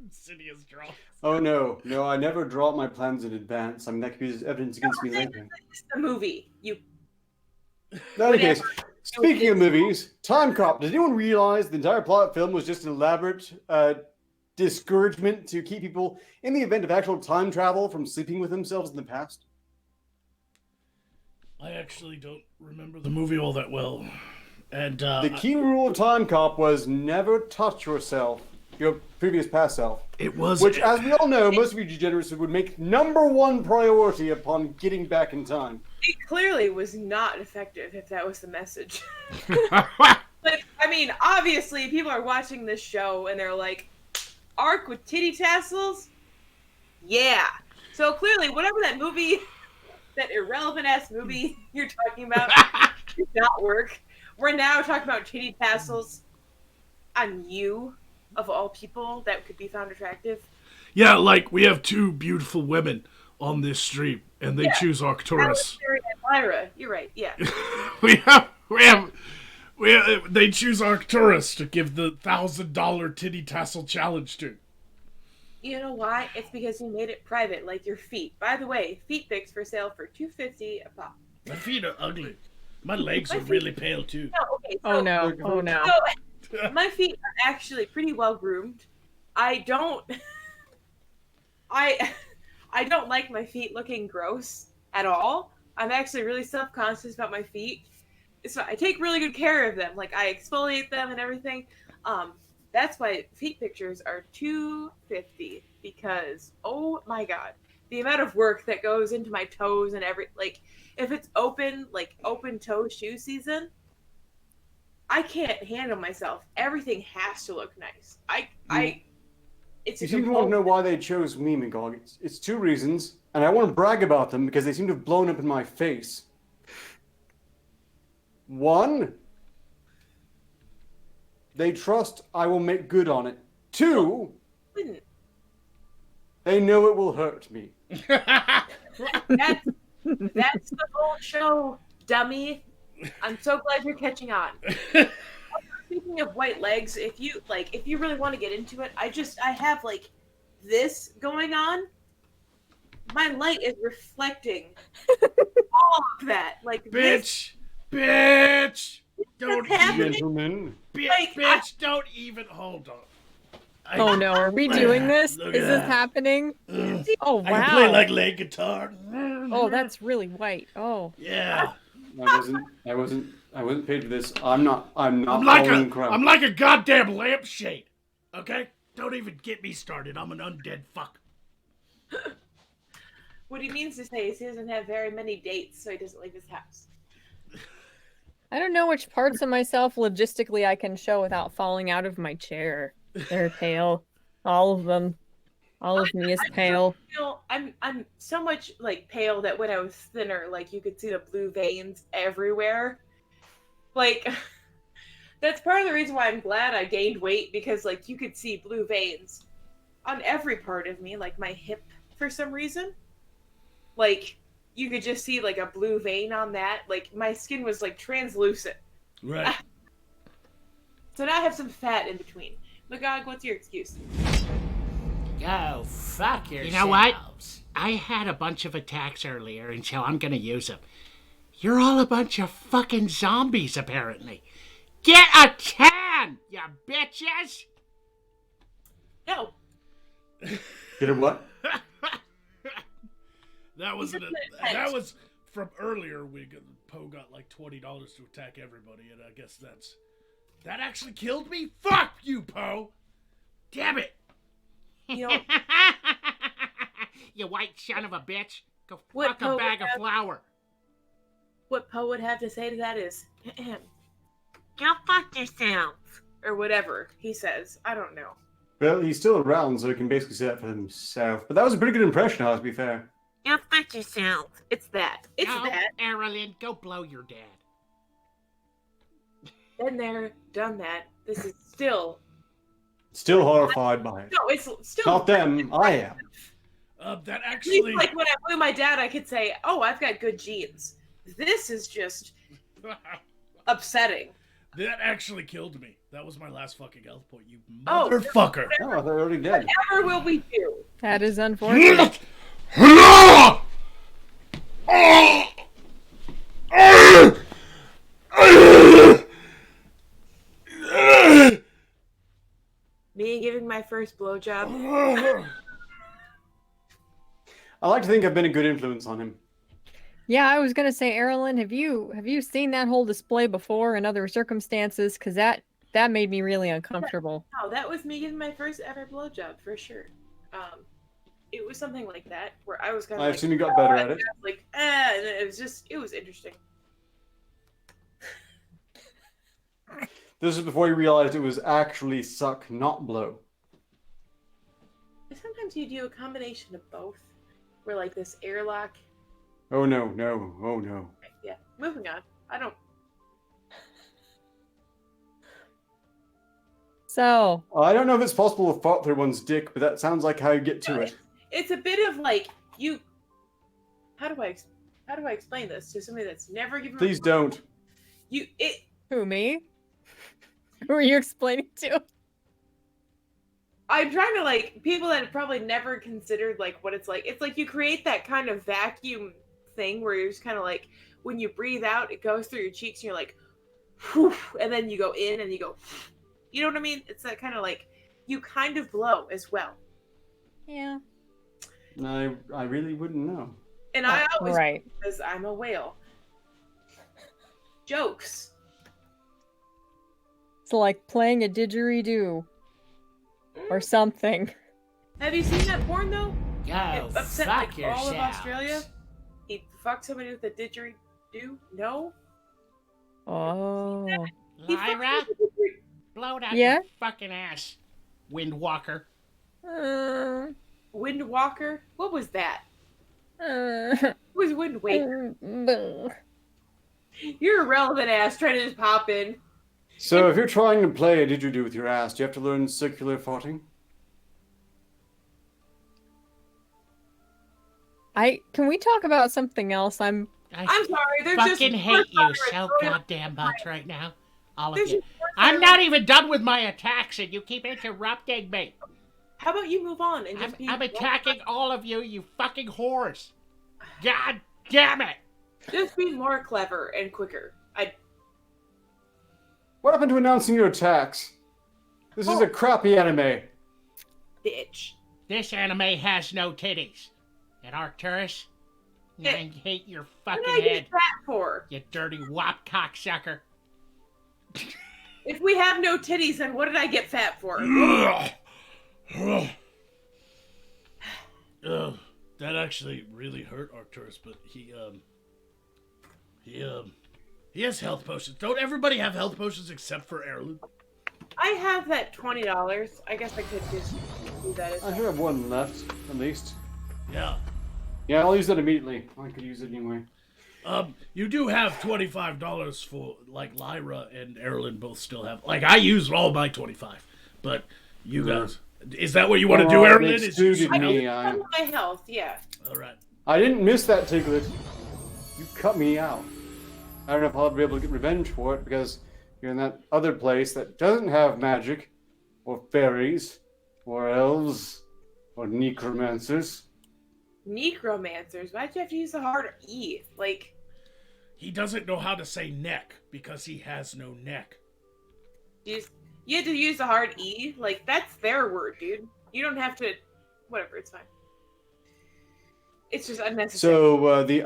Insidious draw. Oh no, I never draw my plans in advance. I mean, that could be evidence against me later. It's the movie. You In any case, speaking of movies, Time Cop. Did anyone realize the entire plot of the film was just an elaborate discouragement to keep people, in the event of actual time travel, from sleeping with themselves in the past? I actually don't remember the movie all that well. And The key rule of Time Cop was never touch yourself, your previous past self. it was Which, as we all know, most of you degenerates would make #1 priority upon getting back in time. It clearly was not effective if that was the message. Like, I mean, obviously, people are watching this show and they're like, Ark with titty tassels? Yeah. So clearly, whatever that movie, that irrelevant ass movie you're talking about, did not work. We're now talking about titty tassels on you, of all people, that could be found attractive. Yeah, like we have two beautiful women on this stream, and they choose Arcturus. Alistair and Lyra. You're right. Yeah. They choose Arcturus to give the $1,000 titty tassel challenge to. You know why? It's because you made it private, like your feet. By the way, feet pics for sale for $250 a pop. My feet are ugly. My legs are really pale too. No, okay, Oh no! Oh no! So, my feet are actually pretty well groomed. I don't like my feet looking gross at all. I'm actually really self-conscious about my feet. So I take really good care of them. Like I exfoliate them and everything. That's why feet pictures are $250 because oh my god, the amount of work that goes into my toes and if it's open toe shoe season, I can't handle myself. Everything has to look nice. It's You seem to want to know why they chose me, Magog. It's two reasons, and I want to brag about them because they seem to have blown up in my face. One, they trust I will make good on it. Two, they know it will hurt me. That's the whole show, dummy. I'm so glad you're catching on. Speaking of white legs, if you really want to get into it, I have like this going on. My light is reflecting all of that. Like Bitch! Don't happening. Gentlemen. Bitch, don't even hold on. Oh no! Are we doing this? Look Is at this that. happening? Oh I can play wow! like lead guitar. Oh, that's really white. Oh. Yeah. I wasn't paid for this. I'm not I'm following crowd. like a goddamn lampshade. Okay? Don't even get me started. I'm an undead fuck. What he means to say is he doesn't have very many dates, so he doesn't leave his house. I don't know which parts of myself logistically I can show without falling out of my chair. They're pale. All of them. All of me is pale. I'm so much like pale that when I was thinner, like you could see the blue veins everywhere. Like that's part of the reason why I'm glad I gained weight because like you could see blue veins on every part of me, like my hip for some reason. Like you could just see like a blue vein on that. Like my skin was like translucent. Right. So now I have some fat in between. Magog, what's your excuse? Go fuck yourselves. You know what? I had a bunch of attacks earlier, and so I'm gonna use them. You're all a bunch of fucking zombies, apparently. Get a tan, you bitches! No. Get a what? That was from earlier. Poe got like $20 to attack everybody, and I guess that actually killed me. Fuck you, Poe. Damn it. You know, You white son of a bitch. Go What fuck a Poe bag would of have- flour. what Poe would have to say to that is, go fuck yourself. Or whatever he says. I don't know. Well, he's still around, so he can basically say that for himself. But that was a pretty good impression, to be fair. Go fuck yourself. It's that. It's No, that. Erilyn, go blow your dad. Been there, done that. This is still. Still horrified by it. No, it's still. Not them, I am. That At actually. least, like when I blew my dad, I could say, "Oh, I've got good genes." This is just upsetting. That actually killed me. That was my last fucking health point, you Oh, motherfucker. Oh, they're already dead. Whatever will we do? That is unfortunate. Me giving my first blowjob. I like to think I've been a good influence on him. Yeah, I was gonna say, Erilyn, have you seen that whole display before in other circumstances? Because that made me really uncomfortable. No, that was me giving my first ever blowjob for sure. it was something like that where I was kind of I like, assume you got better at it. like, and it was interesting. This is before you realized it was actually suck, not blow. Sometimes you do a combination of both, where like this airlock. Oh no, no, oh no. Yeah, moving on. I don't. So, I don't know if it's possible to fart through one's dick, but that sounds like how you get to it. It's a bit of like you. How do I explain this to somebody that's never given? Please don't. who, me? Who are you explaining to? I'm trying to like people that have probably never considered like what it's like. It's like you create that kind of vacuum thing where you're just kind of like when you breathe out, it goes through your cheeks, and you're like, whew, and then you go in and you go. You know what I mean? It's that kind of like you kind of blow as well. Yeah. I really wouldn't know. And I always Right. because I'm a whale. Jokes. It's like playing a didgeridoo or something. Have you seen that porn though? Go It upset fuck like yourselves. all of Australia. He fucked somebody with a didgeridoo. No. Oh. He fucked Lyra, somebody with a didgeridoo. blow it out Yeah? your fucking ass, Windwalker. Windwalker. What was that? Uh, What was Wind Waker? You're a relevant ass trying to just pop in. So if you're trying to play a didgeridoo with your ass, do you have to learn circular farting? Can we talk about something else? I'm I sorry. There's fucking just hate you words so on it. goddamn much right now. All of There's you. just words I'm on not it. even done with my attacks and you keep interrupting me. How about you move on and just be? I'm attacking all of you, you fucking whores. God damn it. Just be more clever and quicker. What happened to announcing your attacks? This is a crappy anime. Bitch. This anime has no titties. And Arcturus, I hate your What fucking did I get head, fat for? you dirty wop cocksucker. If we have no titties, then what did I get fat for? That actually really hurt Arcturus, but he has health potions. Don't everybody have health potions except for Heirloom? I have that $20. I guess I could just do that. As I should have one left, at least. Yeah. Yeah, I'll use that immediately. I could use it anyway. You do have $25 for like Lyra and Erlyn both still have. Like I used all my 25, but you guys, is that what you want to do, Well, Erlyn? it Is suited you- me. Some of my health, yeah. All right. I didn't miss that, Tiglet. You cut me out. I don't know if I'll be able to get revenge for it because you're in that other place that doesn't have magic, or fairies, or elves, or necromancers. Necromancers. Why'd you have to use the hard E? Like, He doesn't know how to say neck because he has no neck. you had to use the hard E? Like, that's their word, dude. You don't have to. Whatever, it's fine. It's just unnecessary. So the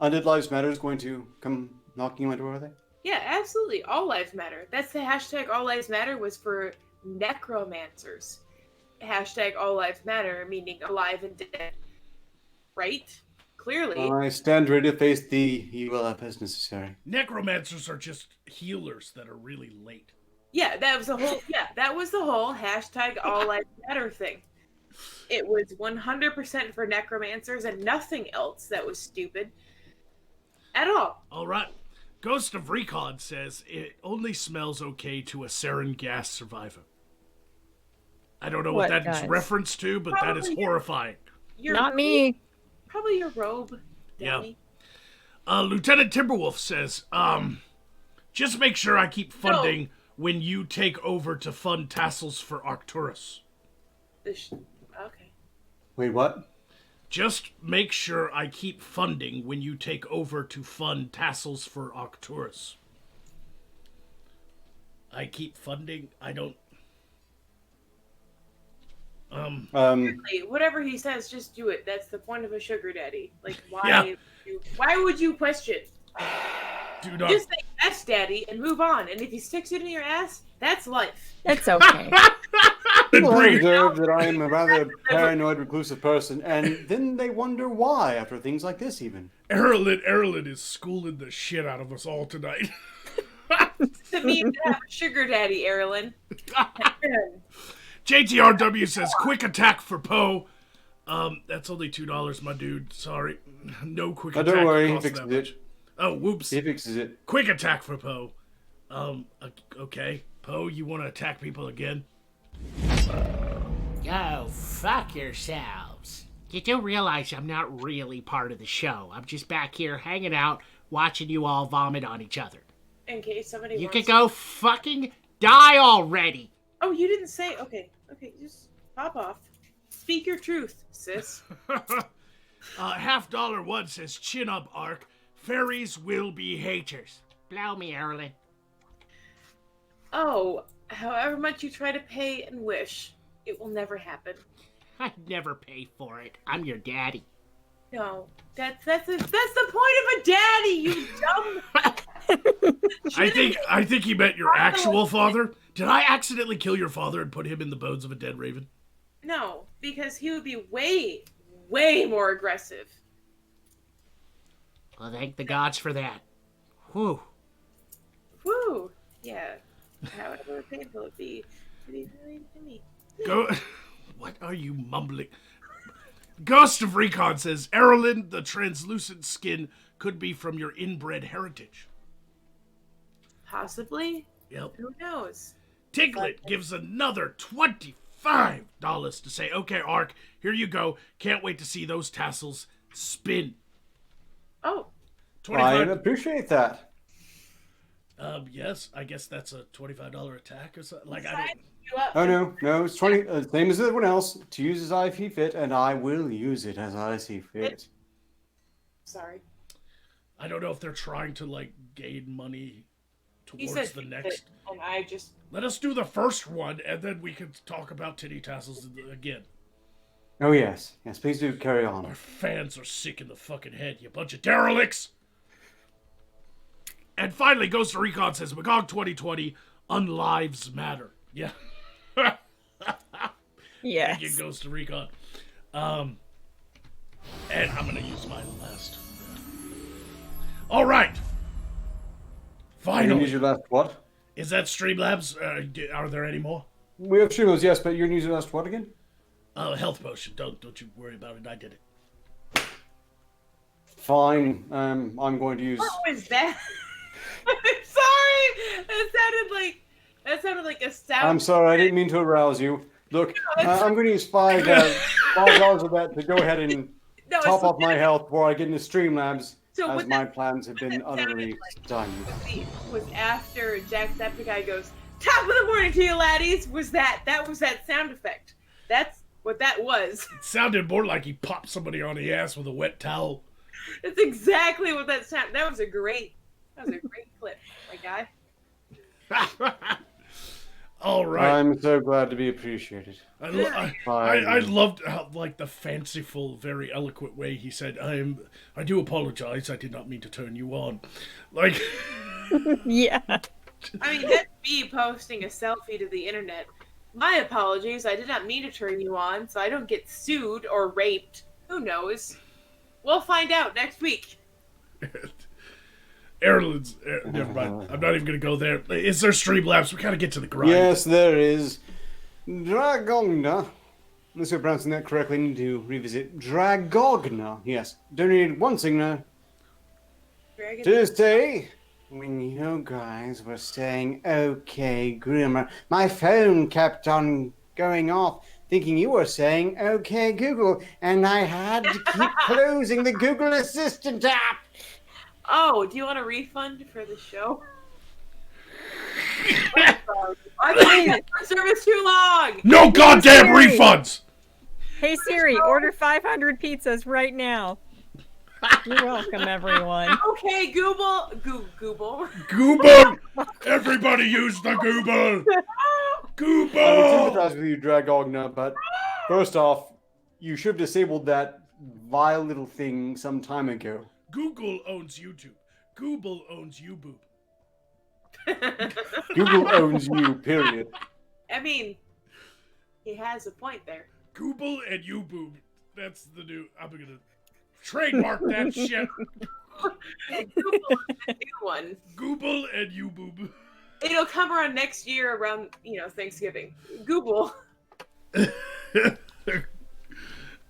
Undead Lives Matter is going to come knocking on my door, are they? Yeah, absolutely. All lives matter. That's the hashtag All Lives Matter was for necromancers. Hashtag All Lives Matter, meaning alive and dead. Right? Clearly. I stand ready to face the evil as necessary. Necromancers are just healers that are really late. Yeah, that was the whole hashtag All Lives Matter thing. It was 100% for necromancers and nothing else that was stupid. At all. All right. Ghost of Recon says it only smells okay to a sarin gas survivor. I don't know what What that's does? reference to, but that is Probably- horrifying. Not me. Probably your robe. Yeah. Danny. Lieutenant Timberwolf says, just make sure I keep funding when you take over to fund tassels for Arcturus. Okay. Wait, what? Just make sure I keep funding when you take over to fund tassels for Arcturus. I keep funding? I don't... Hey, whatever he says, just do it. That's the point of a sugar daddy. Like, why? Yeah. Why would you question? do not... Just say yes, daddy, and move on. And if he sticks it in your ass, that's life. It's okay. And People have bring it. observed that I am a rather paranoid, reclusive person, and then they wonder why after things like this, even. Erlen is schooling the shit out of us all tonight. To me, to have a sugar daddy, Erlen. JTRW says, quick attack for Poe. That's only $2, my dude. Sorry. No quick attack. Don't worry, he costs fixes that much. it. Oh, whoops. He fixes it. Quick attack for Poe. Okay. Poe, you want to attack people again? Go fuck yourselves. You do realize I'm not really part of the show. I'm just back here hanging out, watching you all vomit on each other. In case somebody You wants could go fucking die already. Oh, you didn't say. Okay, just pop off. Speak your truth, sis. $50 says, chin up, Ark. Fairies will be haters. Blow me, Erlen. Oh, however much you try to pay and wish, it will never happen. I'd never pay for it. I'm your daddy. No, that's the point of a daddy, you dumb. I think he meant your actual father. Did I accidentally kill your father and put him in the bones of a dead raven? No, because he would be way, way more aggressive. Well, thank the gods for that. Whew. Woo! Yeah. However painful it be to be really to me. Go. What are you mumbling? Ghost of Recon says, Erlen, the translucent skin could be from your inbred heritage. Possibly. Yep. Who knows? Tiglet gives another $25 to say, okay, Ark, here you go. Can't wait to see those tassels spin. Oh. I 25. appreciate that. Yes, I guess that's a $25 attack or something. Like, I Sign don't. you up. Oh no, it's 20. Same as everyone else. To use as I see fit, and I will use it as I see fit. Sorry. I don't know if they're trying to like gain money He towards said the next. and I just Let us do the first one, and then we can talk about titty tassels again. Oh yes, please do carry Our on. fans are sick in the fucking head, you bunch of derelicts. And finally, Ghost of Recon says, Magog 2020, unlives matter. Yeah. Yes. Thank you, Ghost of Recon. And I'm gonna use my last. All right. You Finally. use your last what? Is that Streamlabs? Are there any more? We have streamers, yes, but you're gonna use your last what again? Health potion. Don't you worry about it. I did it. Fine. I'm going to use. what was that? I'm sorry. That sounded like a sound. I'm sorry, I didn't mean to arouse you. Look, I'm going to use $5 of that to go ahead and No, top it's off my health before I get into Streamlabs, So as what my that- plans have been what that utterly sounded stymied. was after Jacksepticeye goes, top of the morning to you laddies, was that sound effect. That's what that was. It sounded more like he popped somebody on the ass with a wet towel. That's exactly what that sound. That was a great clip, my guy. All right. I'm so glad to be appreciated. I loved how, like, the fanciful, very eloquent way he said, I do apologize, I did not mean to turn you on. Like, Yeah. I mean, that's me posting a selfie to the internet. My apologies, I did not mean to turn you on, so I don't get sued or raped. Who knows? We'll find out next week. Erlen's, never mind. I'm not even going to go there. Is there Streamlabs? We got to get to the grind. Yes, there is. Dragogna. Unless you're pronouncing that correctly, I need to revisit. Dragogna. Yes. Donated one signer Dragon. to say, when you guys were saying, okay, Grimmer, my phone kept on going off, thinking you were saying, okay, Google, and I had to keep closing the Google Assistant app. Oh, do you want a refund for the show? I've been in service too long. No goddamn Siri. refunds! Hey Siri, order 500 pizzas right now. You're welcome, everyone. Okay, Google. Google. Google! Everybody use the Google! I would Google! sympathize with you, Dragogna, but first off, you should have disabled that vile little thing some time ago. Google owns YouTube. Google owns YouBoob. Google owns you, period. I mean, He has a point there. Gooble and you boob. That's the new. I'm gonna trademark that shit. Google is the new one. Google and you boob. It'll come around next year around, Thanksgiving. Google. Oh,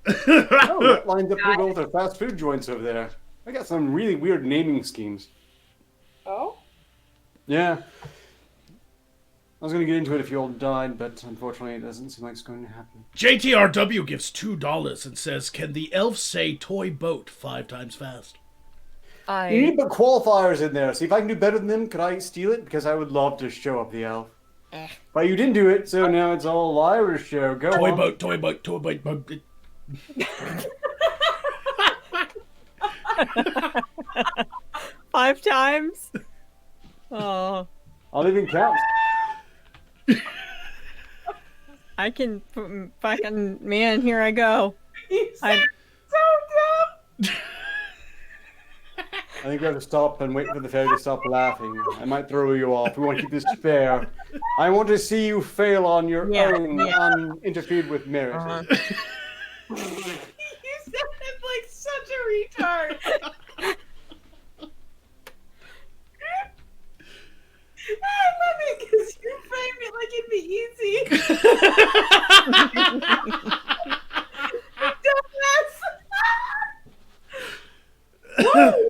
that lines up pretty well with our fast food joints over there. I got some really weird naming schemes. Oh? Yeah. I was going to get into it if you all died, but unfortunately it doesn't seem like it's going to happen. JTRW gives $2 and says, "Can the elf say toy boat 5 times fast?" You need to put qualifiers in there. See if I can do better than them. Could I steal it? Because I would love to show up the elf. But you didn't do it, so now it's all Lyra's show. Go Toy on. boat, toy boat, toy boat, boat. 5 times? Oh. I'll even count. I can fucking man, here I go. You I- sound so dumb! I think we have to stop and wait for the fairy to stop laughing. I might throw you off. We want to keep this fair. I want to see you fail on your own, uninterfered with merit. You sounded like such a retard. I love it because you framed it like it'd be easy. Dumbass. Woo!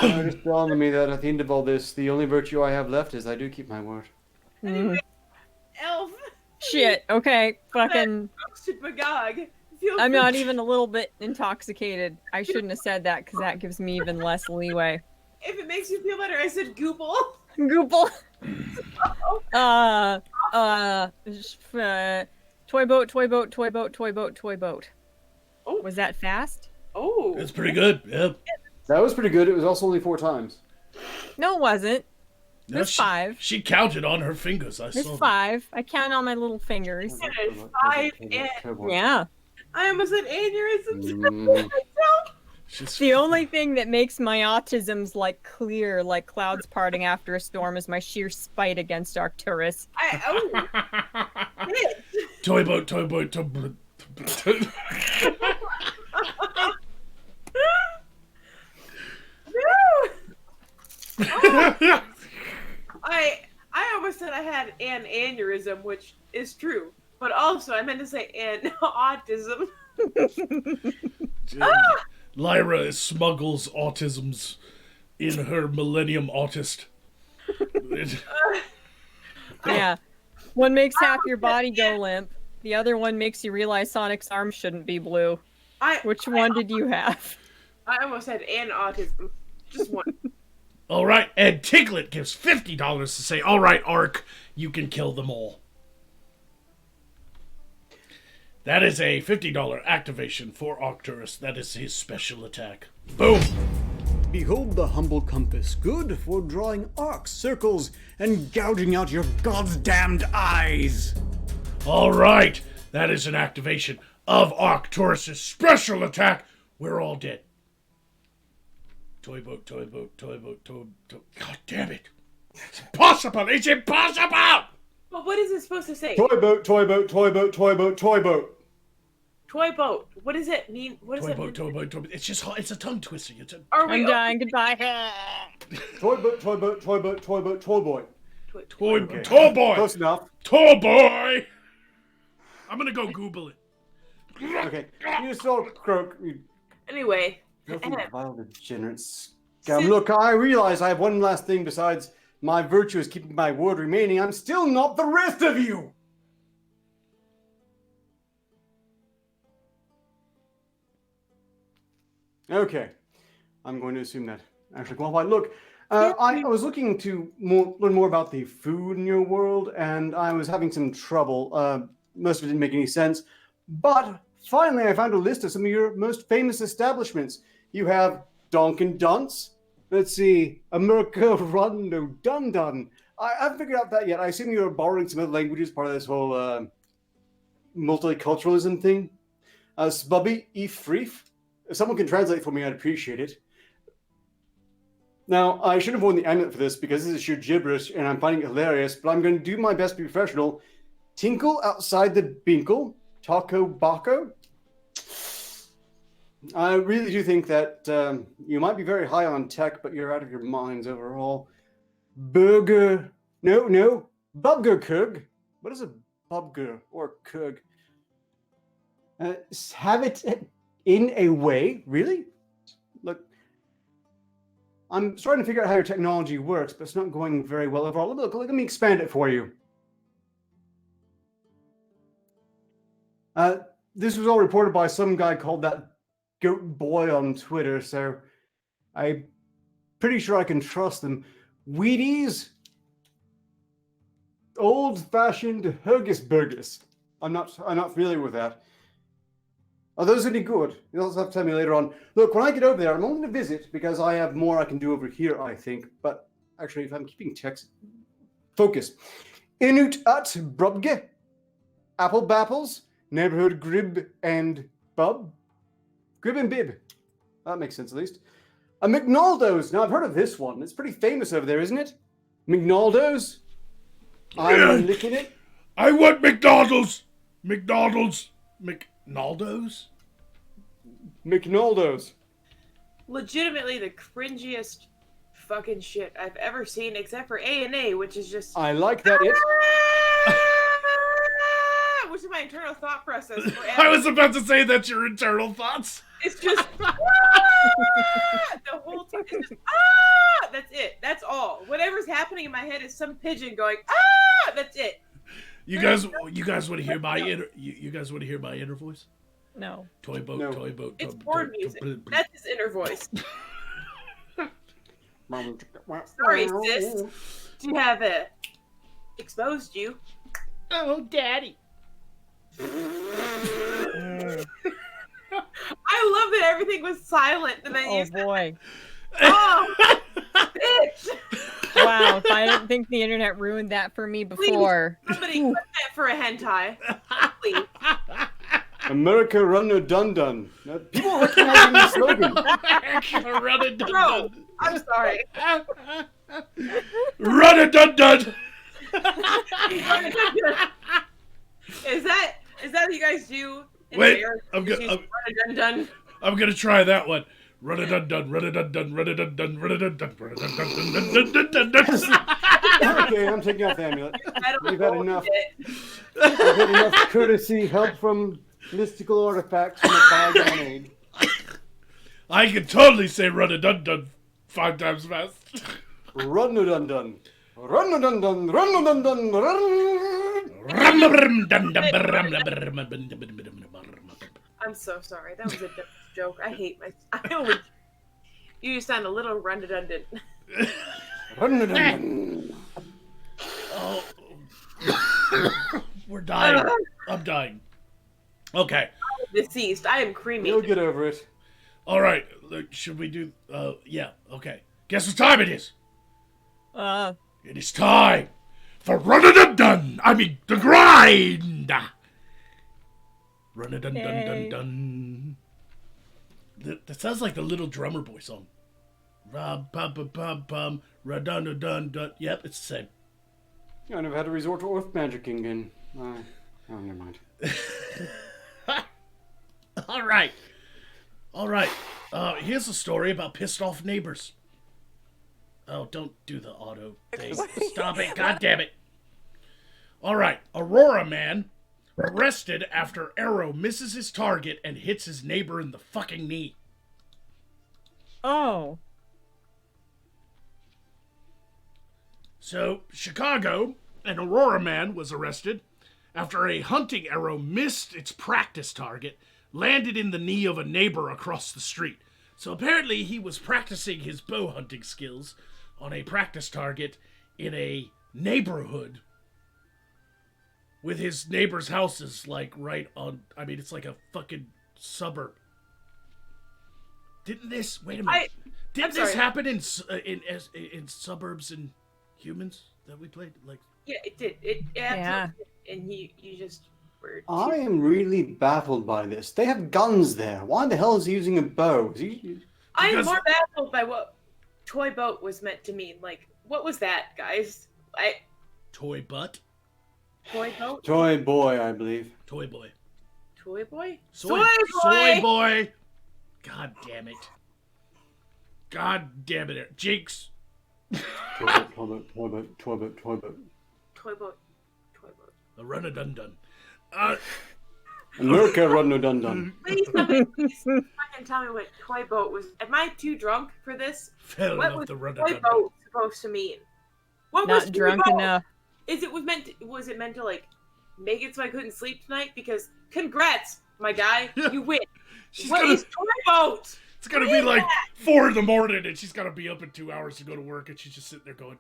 It just dawned on me that at the end of all this, the only virtue I have left is I do keep my word. Elf. Shit, okay, fucking... Roasted Magog. I'm not even a little bit intoxicated. I shouldn't have said that, because that gives me even less leeway. If it makes you feel better, I said Google. Google. Toy boat, toy boat, toy boat, toy boat, toy boat. Oh. Was that fast? Oh. That's pretty good. Yep. That was pretty good. It was also only 4 times. No, it wasn't. No, There's 5. She counted on her fingers. I There's saw. 5. I count on my little fingers. There's 5 and... Yeah. I almost had aneurysms. The only thing that makes my autisms like clear, like clouds parting after a storm, is my sheer spite against Arcturus. Toy boat, toy boat, toy boat. I almost said I had an aneurysm, which is true, but also I meant to say an autism. Lyra smuggles autisms in her Millennium Autist. Yeah. One makes half your body go limp. The other one makes you realize Sonic's arm shouldn't be blue. Which one did you have? I almost had an autism. Just one. All right, and Tiglet gives $50 to say, "All right, Ark, you can kill them all." That is a $50 activation for Arcturus. That is his special attack. Boom! Behold the humble compass, good for drawing arcs, circles, and gouging out your goddamned eyes. All right, that is an activation of Arcturus' special attack. We're all dead. Toy boat, toy boat, toy boat, toy boat. God damn it. It's impossible! It's impossible! Well, what is it supposed to say? Toy boat, toy boat, toy boat, toy boat, toy boat. Toy boat. What does it mean? What does Toy it boat, mean? toy boat, toy boat. It's just, it's a tongue twister. It's a... Are we I'm dying. Goodbye. Toy boat, toy boat, toy boat, toy boat, toy boy. Toy boy! Close enough. Toy boy! I'm gonna go Google it. Okay. You saw croak. Anyway. Filthy, vile, degenerate scum. Look, I realize I have one last thing besides my virtue is keeping my word remaining. I'm still not the rest of you! Okay. I'm going to assume that actually qualified. Look, I was looking to learn more about the food in your world, and I was having some trouble. Most of it didn't make any sense. But finally, I found a list of some of your most famous establishments. You have Donkin' Dunce. Let's see, America Rondo Dun Dun. I haven't figured out that yet. I assume you're borrowing some other languages, part of this whole multiculturalism thing. Spubby E Freef. If someone can translate for me, I'd appreciate it. Now, I should have worn the amulet for this because this is sheer gibberish and I'm finding it hilarious, but I'm going to do my best to be professional. Tinkle outside the Binkle, Taco Baco. I really do think that you might be very high on tech, but you're out of your minds overall. Burger. No. Bubger Kug. What is a Bubger or Kug? Have it in a way. Really? Look, I'm starting to figure out how your technology works, but it's not going very well overall. Look, let me expand it for you. This was all reported by some guy called that Goat Boy on Twitter, so I'm pretty sure I can trust them. Wheaties, old-fashioned Huggus Burgers. I'm not familiar with that. Are those any good? You'll also have to tell me later on. Look, when I get over there, I'm only to visit because I have more I can do over here, I think. But actually, if I'm keeping text, focus. Inut at Brubge, Apple Bapples, Neighborhood Grib and Bub. Grib and Bib. That makes sense at least. A McNaldo's. Now, I've heard of this one. It's pretty famous over there, isn't it? McNaldo's. I'm licking it. I want McDonald's. McNaldo's. McNaldo's. Legitimately the cringiest fucking shit I've ever seen, except for A&A, which is just... I like that it. Which is my internal thought process. I was about to say that's your internal thoughts. It's just... the whole time. It's just... That's it. That's all. Whatever's happening in my head is some pigeon going, that's it. You guys want to hear my you guys want to hear my inner voice? No. Toy boat. It's porn music. That's his inner voice. Sorry, sis. To have exposed you. Oh, Daddy. I love that everything was silent and then you said, Boy. oh, bitch. Wow, if I didn't think the internet ruined that for me before. Please, somebody cut that for a hentai. Please. America Run Dun Dun. Now, people recognize the slogan. Bro, I'm sorry. Run a dun dun. Is that what you guys do? Wait, I'm gonna try that one. Run a dun dun, run a dun dun, run a dun dun, run a dun dun, run a dun dun dun dun dun dun dun. Okay, I'm taking off the amulet. We've had enough. We've had enough courtesy, help from mystical artifacts from a bygone age. I can totally say run a dun dun 5 times fast. Run a dun dun. Run a dun dun, run a dun dun, run. I'm so sorry. That was a dumb joke. I hate my. You just sound a little redundant. Oh, we're dying. I'm dying. Okay. I'm deceased. I am creamy. You'll get over it. All right. Look, should we do? Yeah. Okay. Guess what time it is? It is time for run-a-dun-dun. I mean, the grind. Run-a-dun-dun-dun-dun. That sounds like the Little Drummer Boy song. Rum-pum-pum-pum-pum, ra-dun-dun-dun-dun. Yep, it's the same. I never had to resort to earth magic again. Oh, never mind. All right. Here's a story about pissed off neighbors. Oh, don't do the auto thing. Stop it. God damn it. All right. Aurora man arrested after arrow misses his target and hits his neighbor in the fucking knee. Oh. So, Chicago, an Aurora man was arrested after a hunting arrow missed its practice target, landed in the knee of a neighbor across the street. So apparently he was practicing his bow hunting skills on a practice target in a neighborhood with his neighbor's houses, like, right on... I mean, it's like a fucking suburb. Wait a minute. Didn't this happen in Suburbs and Humans that we played? Like, yeah, it did. It Yeah. And you just were... I am really baffled by this. They have guns there. Why the hell is he using a bow? I'm more baffled by what toy boat was meant to mean. Like, what was that, guys? toy butt? Toy boat? Toy boy, I believe. Toy boy. Toy boy? Soy boy! God damn it. God damn it. Jinx. Toy boat, toy boat, toy boat, toy boat, toy boat. Toy boat. Toy boat. A run-a-dun-dun. America run no dun dun. Please fucking tell me what toy boat was. Am I too drunk for this? Fell What off was the toy run-a-dun-dun. boat supposed to mean? What was Not toy drunk boat? enough. Was it meant to like make it so I couldn't sleep tonight? Because congrats, my guy, you win. What is toy boat? It's gonna be like 4 in the morning and she's gotta be up in 2 hours to go to work and she's just sitting there going,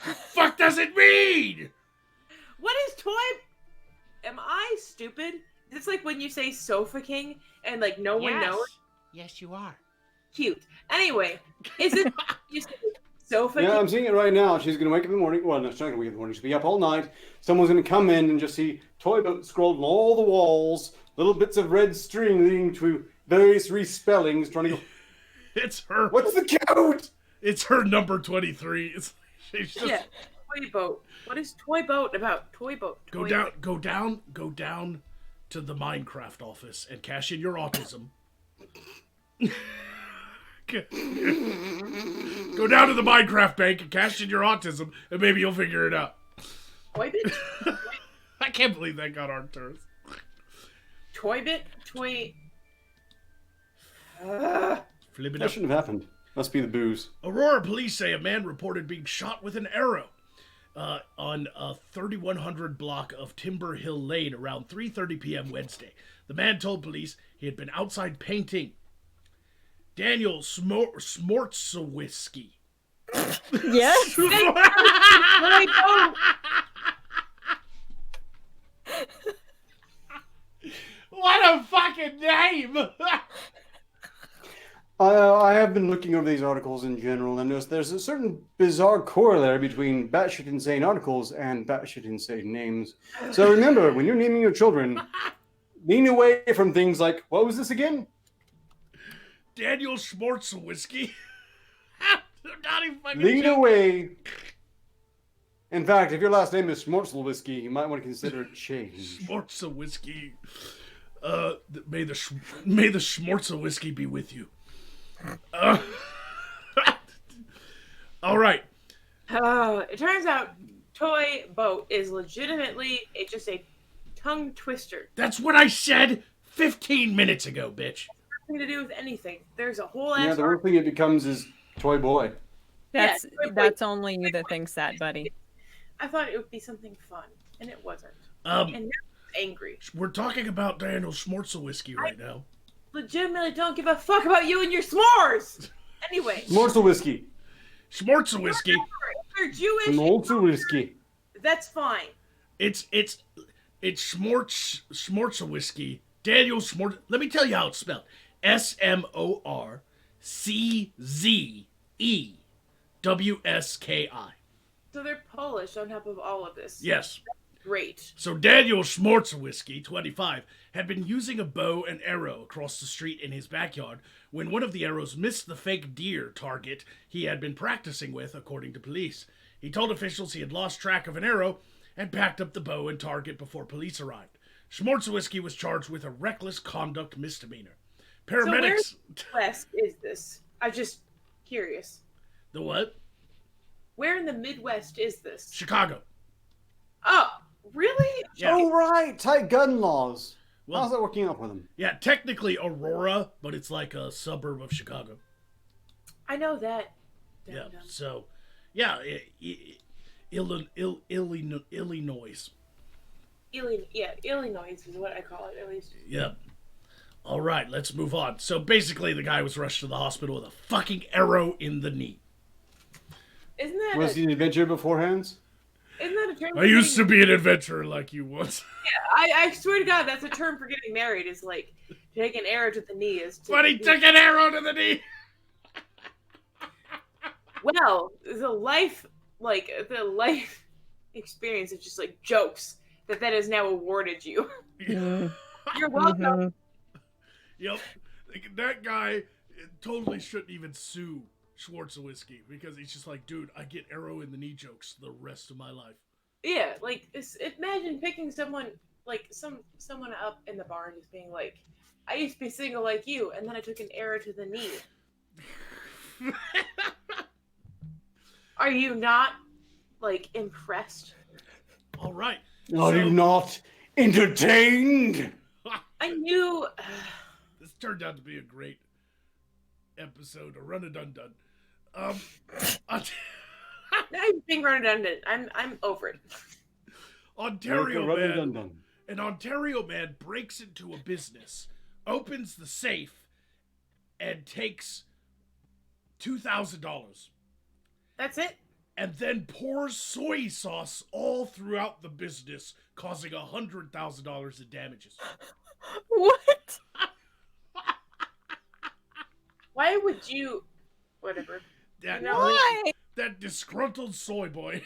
"The fuck does it mean?" What is toy? Am I stupid? It's like when you say Sofa King and like no one knows. Yes, you are. Cute. Anyway, is it you say Sofa Yeah, King? I'm seeing it right now. She's gonna wake up in the morning. Well, no, she's not gonna wake up in the morning. She'll be up all night. Someone's gonna come in and just see toy boat scrolled on all the walls, little bits of red string leading to various respellings, trying to go. It's her. What's the code? It's her number 23. She's just Yeah. Toy boat. What is toy boat about? Toy boat. go Toy down to the Minecraft office and cash in your autism. Go down to the Minecraft bank and cash in your autism, and maybe you'll figure it out. Toy bit? I can't believe that got our turns. Toy bit? Toy. Flip it That up. shouldn't have happened. Must be the booze. Aurora police say a man reported being shot with an arrow on a 3100 block of Timber Hill Lane around 3:30 p.m. Wednesday. The man told police he had been outside painting. Daniel Smortsawisky. Yes. Toy boat! What a fucking name! I have been looking over these articles in general and noticed there's a certain bizarre corollary between batshit insane articles and batshit insane names. So remember, when you're naming your children, lean away from things like, what was this again? Daniel Smortsawisky. Not even fucking Lean joking. away. In fact, if your last name is Schmortzel Whiskey, you might want to consider a change. Smortsawisky. May the Smortsawisky be with you. All right. It turns out toy boat is legitimately just a tongue twister. That's what I said 15 minutes ago, bitch. Nothing to do with anything. There's a whole Yeah, ass the only thing it becomes is Toy Boy. That's Yeah, wait, that's only you that thinks that, buddy. I thought it would be something fun, and it wasn't. Um, And now I'm angry. we're talking about Daniel Smortsawisky right now. Legitimately don't give a fuck about you and your s'mores! Anyway, Schmortzel Whiskey. Smortsawisky. if you're Jewish, Schmortzel Whiskey. that's fine. It's Smortsawisky. Daniel Smort. Let me tell you how it's spelled. Smorczewski. So they're Polish on top of all of this. Yes. Great. So Daniel Smortsawisky, 25, had been using a bow and arrow across the street in his backyard when one of the arrows missed the fake deer target he had been practicing with, according to police. He told officials he had lost track of an arrow and packed up the bow and target before police arrived. Smortsawisky was charged with a reckless conduct misdemeanor. Paramedics... So where West is this? I'm just curious. The what? Where in the Midwest is this? Chicago. Oh, really? Yeah. Oh, right. Tight gun laws. Well- How's that working out for them? Yeah, technically Aurora, but it's like a suburb of Chicago. I know that. Yeah, so, yeah, Illinois. Illinois is what I call it, at least. Yep. All right, let's move on. So basically, the guy was rushed to the hospital with a fucking arrow in the knee. Isn't that Was he an adventure beforehand? isn't that a term? I used to be an adventurer like you once. I swear to God, that's a term for getting married. Is like to take an arrow to the knee. Is to But he took an arrow to the knee. Well, the life experience is just like jokes that has now awarded you. Mm. You're welcome. Mhm. Yep. Like, that guy totally shouldn't even sue. Schwartzawisky, because he's just like, dude, I get arrow in the knee jokes the rest of my life. Yeah, like imagine picking someone like someone up in the bar and just being like, "I used to be single like you, and then I took an arrow to the knee." Are you not like impressed? All right. Are you not entertained? I knew. This turned out to be a great episode of Run a Dun Dun. Now you're being redundant. I'm over it. Ontario Run a man. dun dun. An Ontario man breaks into a business, opens the safe, and takes $2,000. That's it. And then pours soy sauce all throughout the business, causing $100,000 in damages. What? Why would you? Whatever. That, No. Why? that disgruntled soy boy.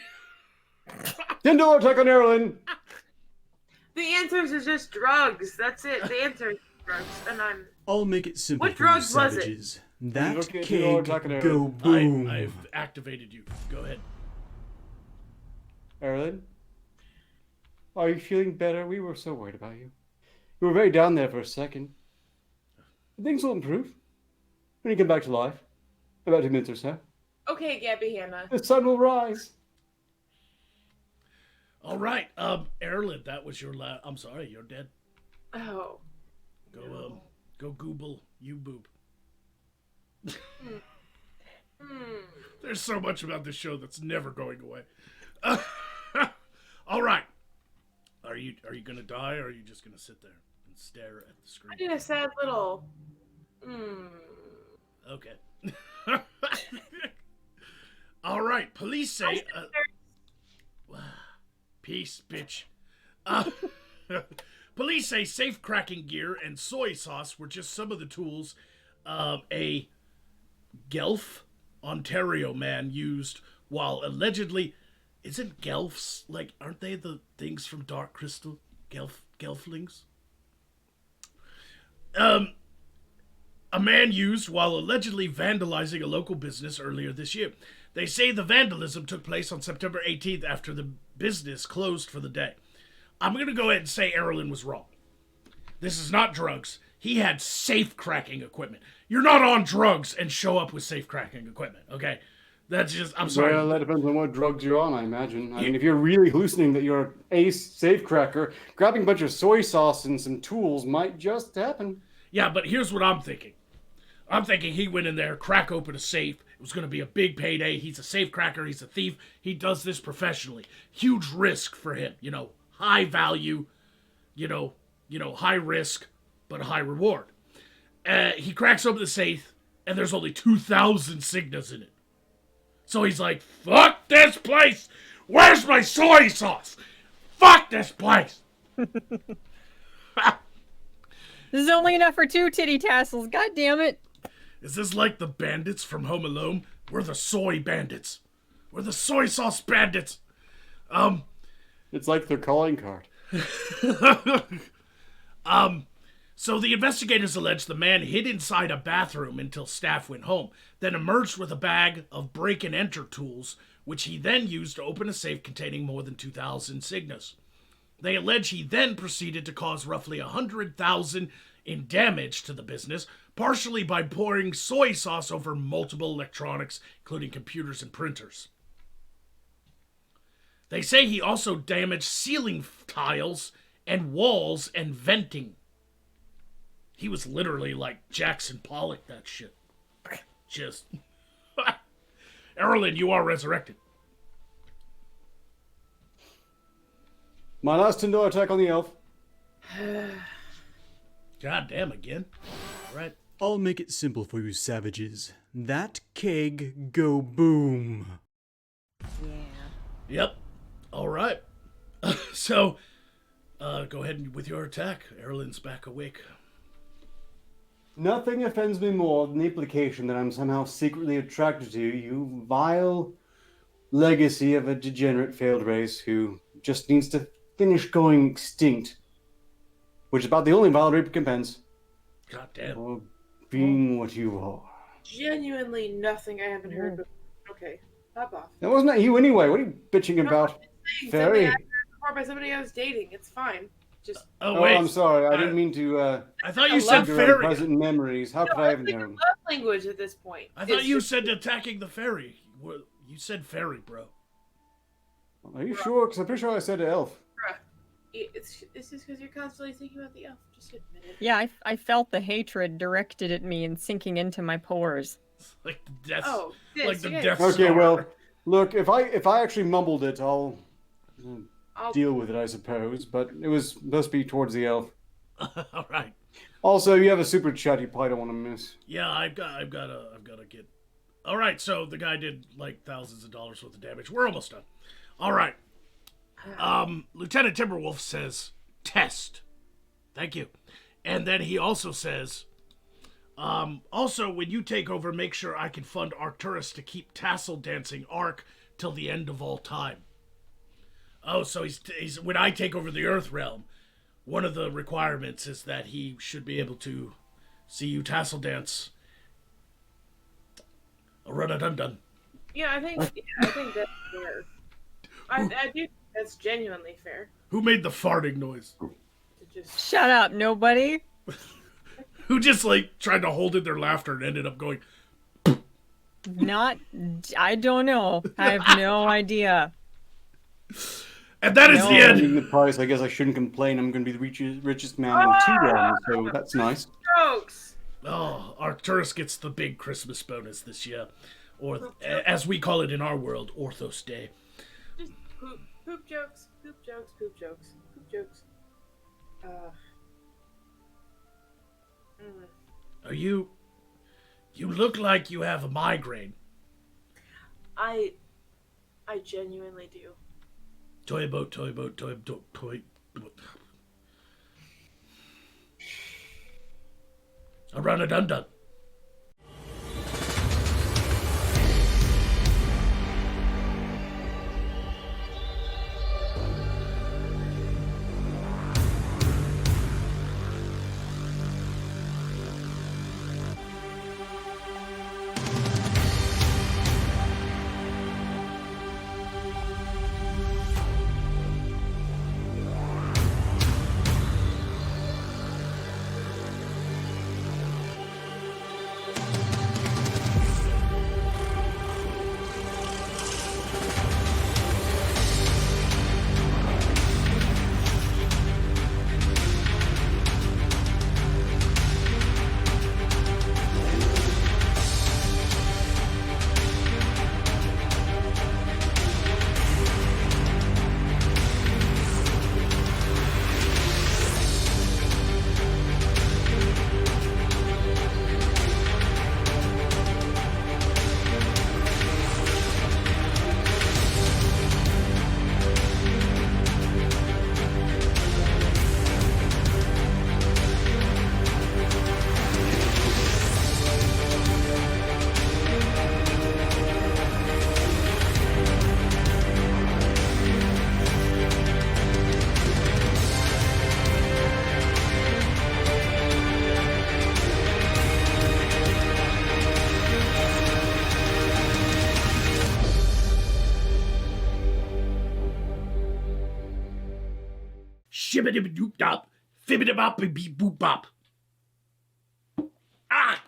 $10 attack on Erlen. The answers are just drugs. That's it. The answer is drugs, and I'm. I'll make it simple What for you drugs was it? savages. That Okay, keg you're talking to- go boom. I've activated you. Go ahead. Erlen, are you feeling better? We were so worried about you. You were very down there for a second. Things will improve when you come back to life. About 2 minutes or so. Okay, Gabby Hanna. The sun will rise. All right. Erlen, that was your last. I'm sorry, you're dead. Oh. Go Google you boob. Hmm. There's so much about this show that's never going away. All right. Are you gonna die, or are you just gonna sit there and stare at the I screen? did a sad little. Hmm. Okay. All right. Police say. Peace, bitch. Police say safe cracking gear and soy sauce were just some of the tools a Guelph, Ontario man used while allegedly. Isn't Guelphs, like, aren't they the things from Dark Crystal? Gelflings? A man used while allegedly vandalizing a local business earlier this year. They say the vandalism took place on September 18th after the business closed for the day. I'm going to go ahead and say Erlen was wrong. This is not drugs. He had safe cracking equipment. You're not on drugs and show up with safe cracking equipment, okay? That's just, I'm sorry. Well, that depends on what drugs you're on, I imagine. I mean, if you're really hallucinating that you're an ace safecracker, grabbing a bunch of soy sauce and some tools might just happen. Yeah, but here's what I'm thinking. I'm thinking he went in there, crack open a safe. It was going to be a big payday. He's a safe cracker. He's a thief. He does this professionally. Huge risk for him. You know, high value, high risk, but a high reward. He cracks open the safe, and there's only 2,000 signas in it. So he's like, fuck this place. Where's my soy sauce? Fuck this place. This is only enough for 2 titty tassels. God damn it. Is this like the bandits from Home Alone? We're the soy bandits. We're the soy sauce bandits. It's like their calling card. So the investigators allege the man hid inside a bathroom until staff went home, then emerged with a bag of break-and-enter tools, which he then used to open a safe containing more than 2,000 signas. They allege he then proceeded to cause roughly 100,000 in damage to the business, partially by pouring soy sauce over multiple electronics, including computers and printers. They say he also damaged ceiling tiles and walls and venting. He was literally like Jackson Pollock, that shit. Just. Erlen, you are resurrected. My last $10 attack on the elf. God damn, again. All right. I'll make it simple for you savages. That keg go boom. Yep. All right. So, go ahead with your attack. Erlen's back awake. Nothing offends me more than the implication that I'm somehow secretly attracted to you vile legacy of a degenerate failed race who just needs to finish going extinct, which is about the only valid recompense God damn. for being what you are. Genuinely nothing I haven't heard before. Okay, hop off. That wasn't you anyway. What are you bitching about? It's saying Fairy. something I heard before by somebody I was dating. It's fine. Just Oh, Oh, wait. I'm sorry. I didn't mean to I thought you I said love your fairy. unpleasant memories. How could I have it's like a known? love language at this point. I thought It's you just- said attacking the fairy. You said fairy, bro. Are you sure? Because I'm pretty sure I said elf. Bruh, it's just because you're constantly thinking about the elf. Just admit it. Yeah, I felt the hatred directed at me and sinking into my pores. Like the death. Oh, like the you guys- Death Okay, Star. well, look, if I actually mumbled it, I'll I'll- deal with it, I suppose. But it was supposed to be towards the elf. All right. Also, you have a super chat you probably don't want to miss. Yeah, I've got to get. All right, so the guy did like thousands of dollars worth of damage. We're almost done. All right. Lieutenant Timberwolf says test. Thank you. And then he also says, also when you take over, make sure I can fund Arcturus to keep tassel dancing Arc till the end of all time. Oh, so he's when I take over the Earth realm, one of the requirements is that he should be able to see you tassel dance. A run-a-dun-dun. Yeah, I think that's fair. I do think that's genuinely fair. Who made the farting noise? To just Shut up, nobody. Who just like tried to hold in their laughter and ended up going, Not, I don't know. I have no idea. and that is No. the end. Finding the price, I guess I shouldn't complain. I'm going to be the richest man in 2 realms, so that's nice. jokes. Oh, Arcturus gets the big Christmas bonus this year, or as we call it in our world, Orthos Day. Just poop jokes, poop jokes, poop jokes, poop jokes. Are you? You look like you have a migraine. I genuinely do. Toy boat, toy boat, toy boat, toy boat. A run-a-dun-dun. Shibbidi-doop-dop, fibbidi-bop-be-boop-bop. Ah!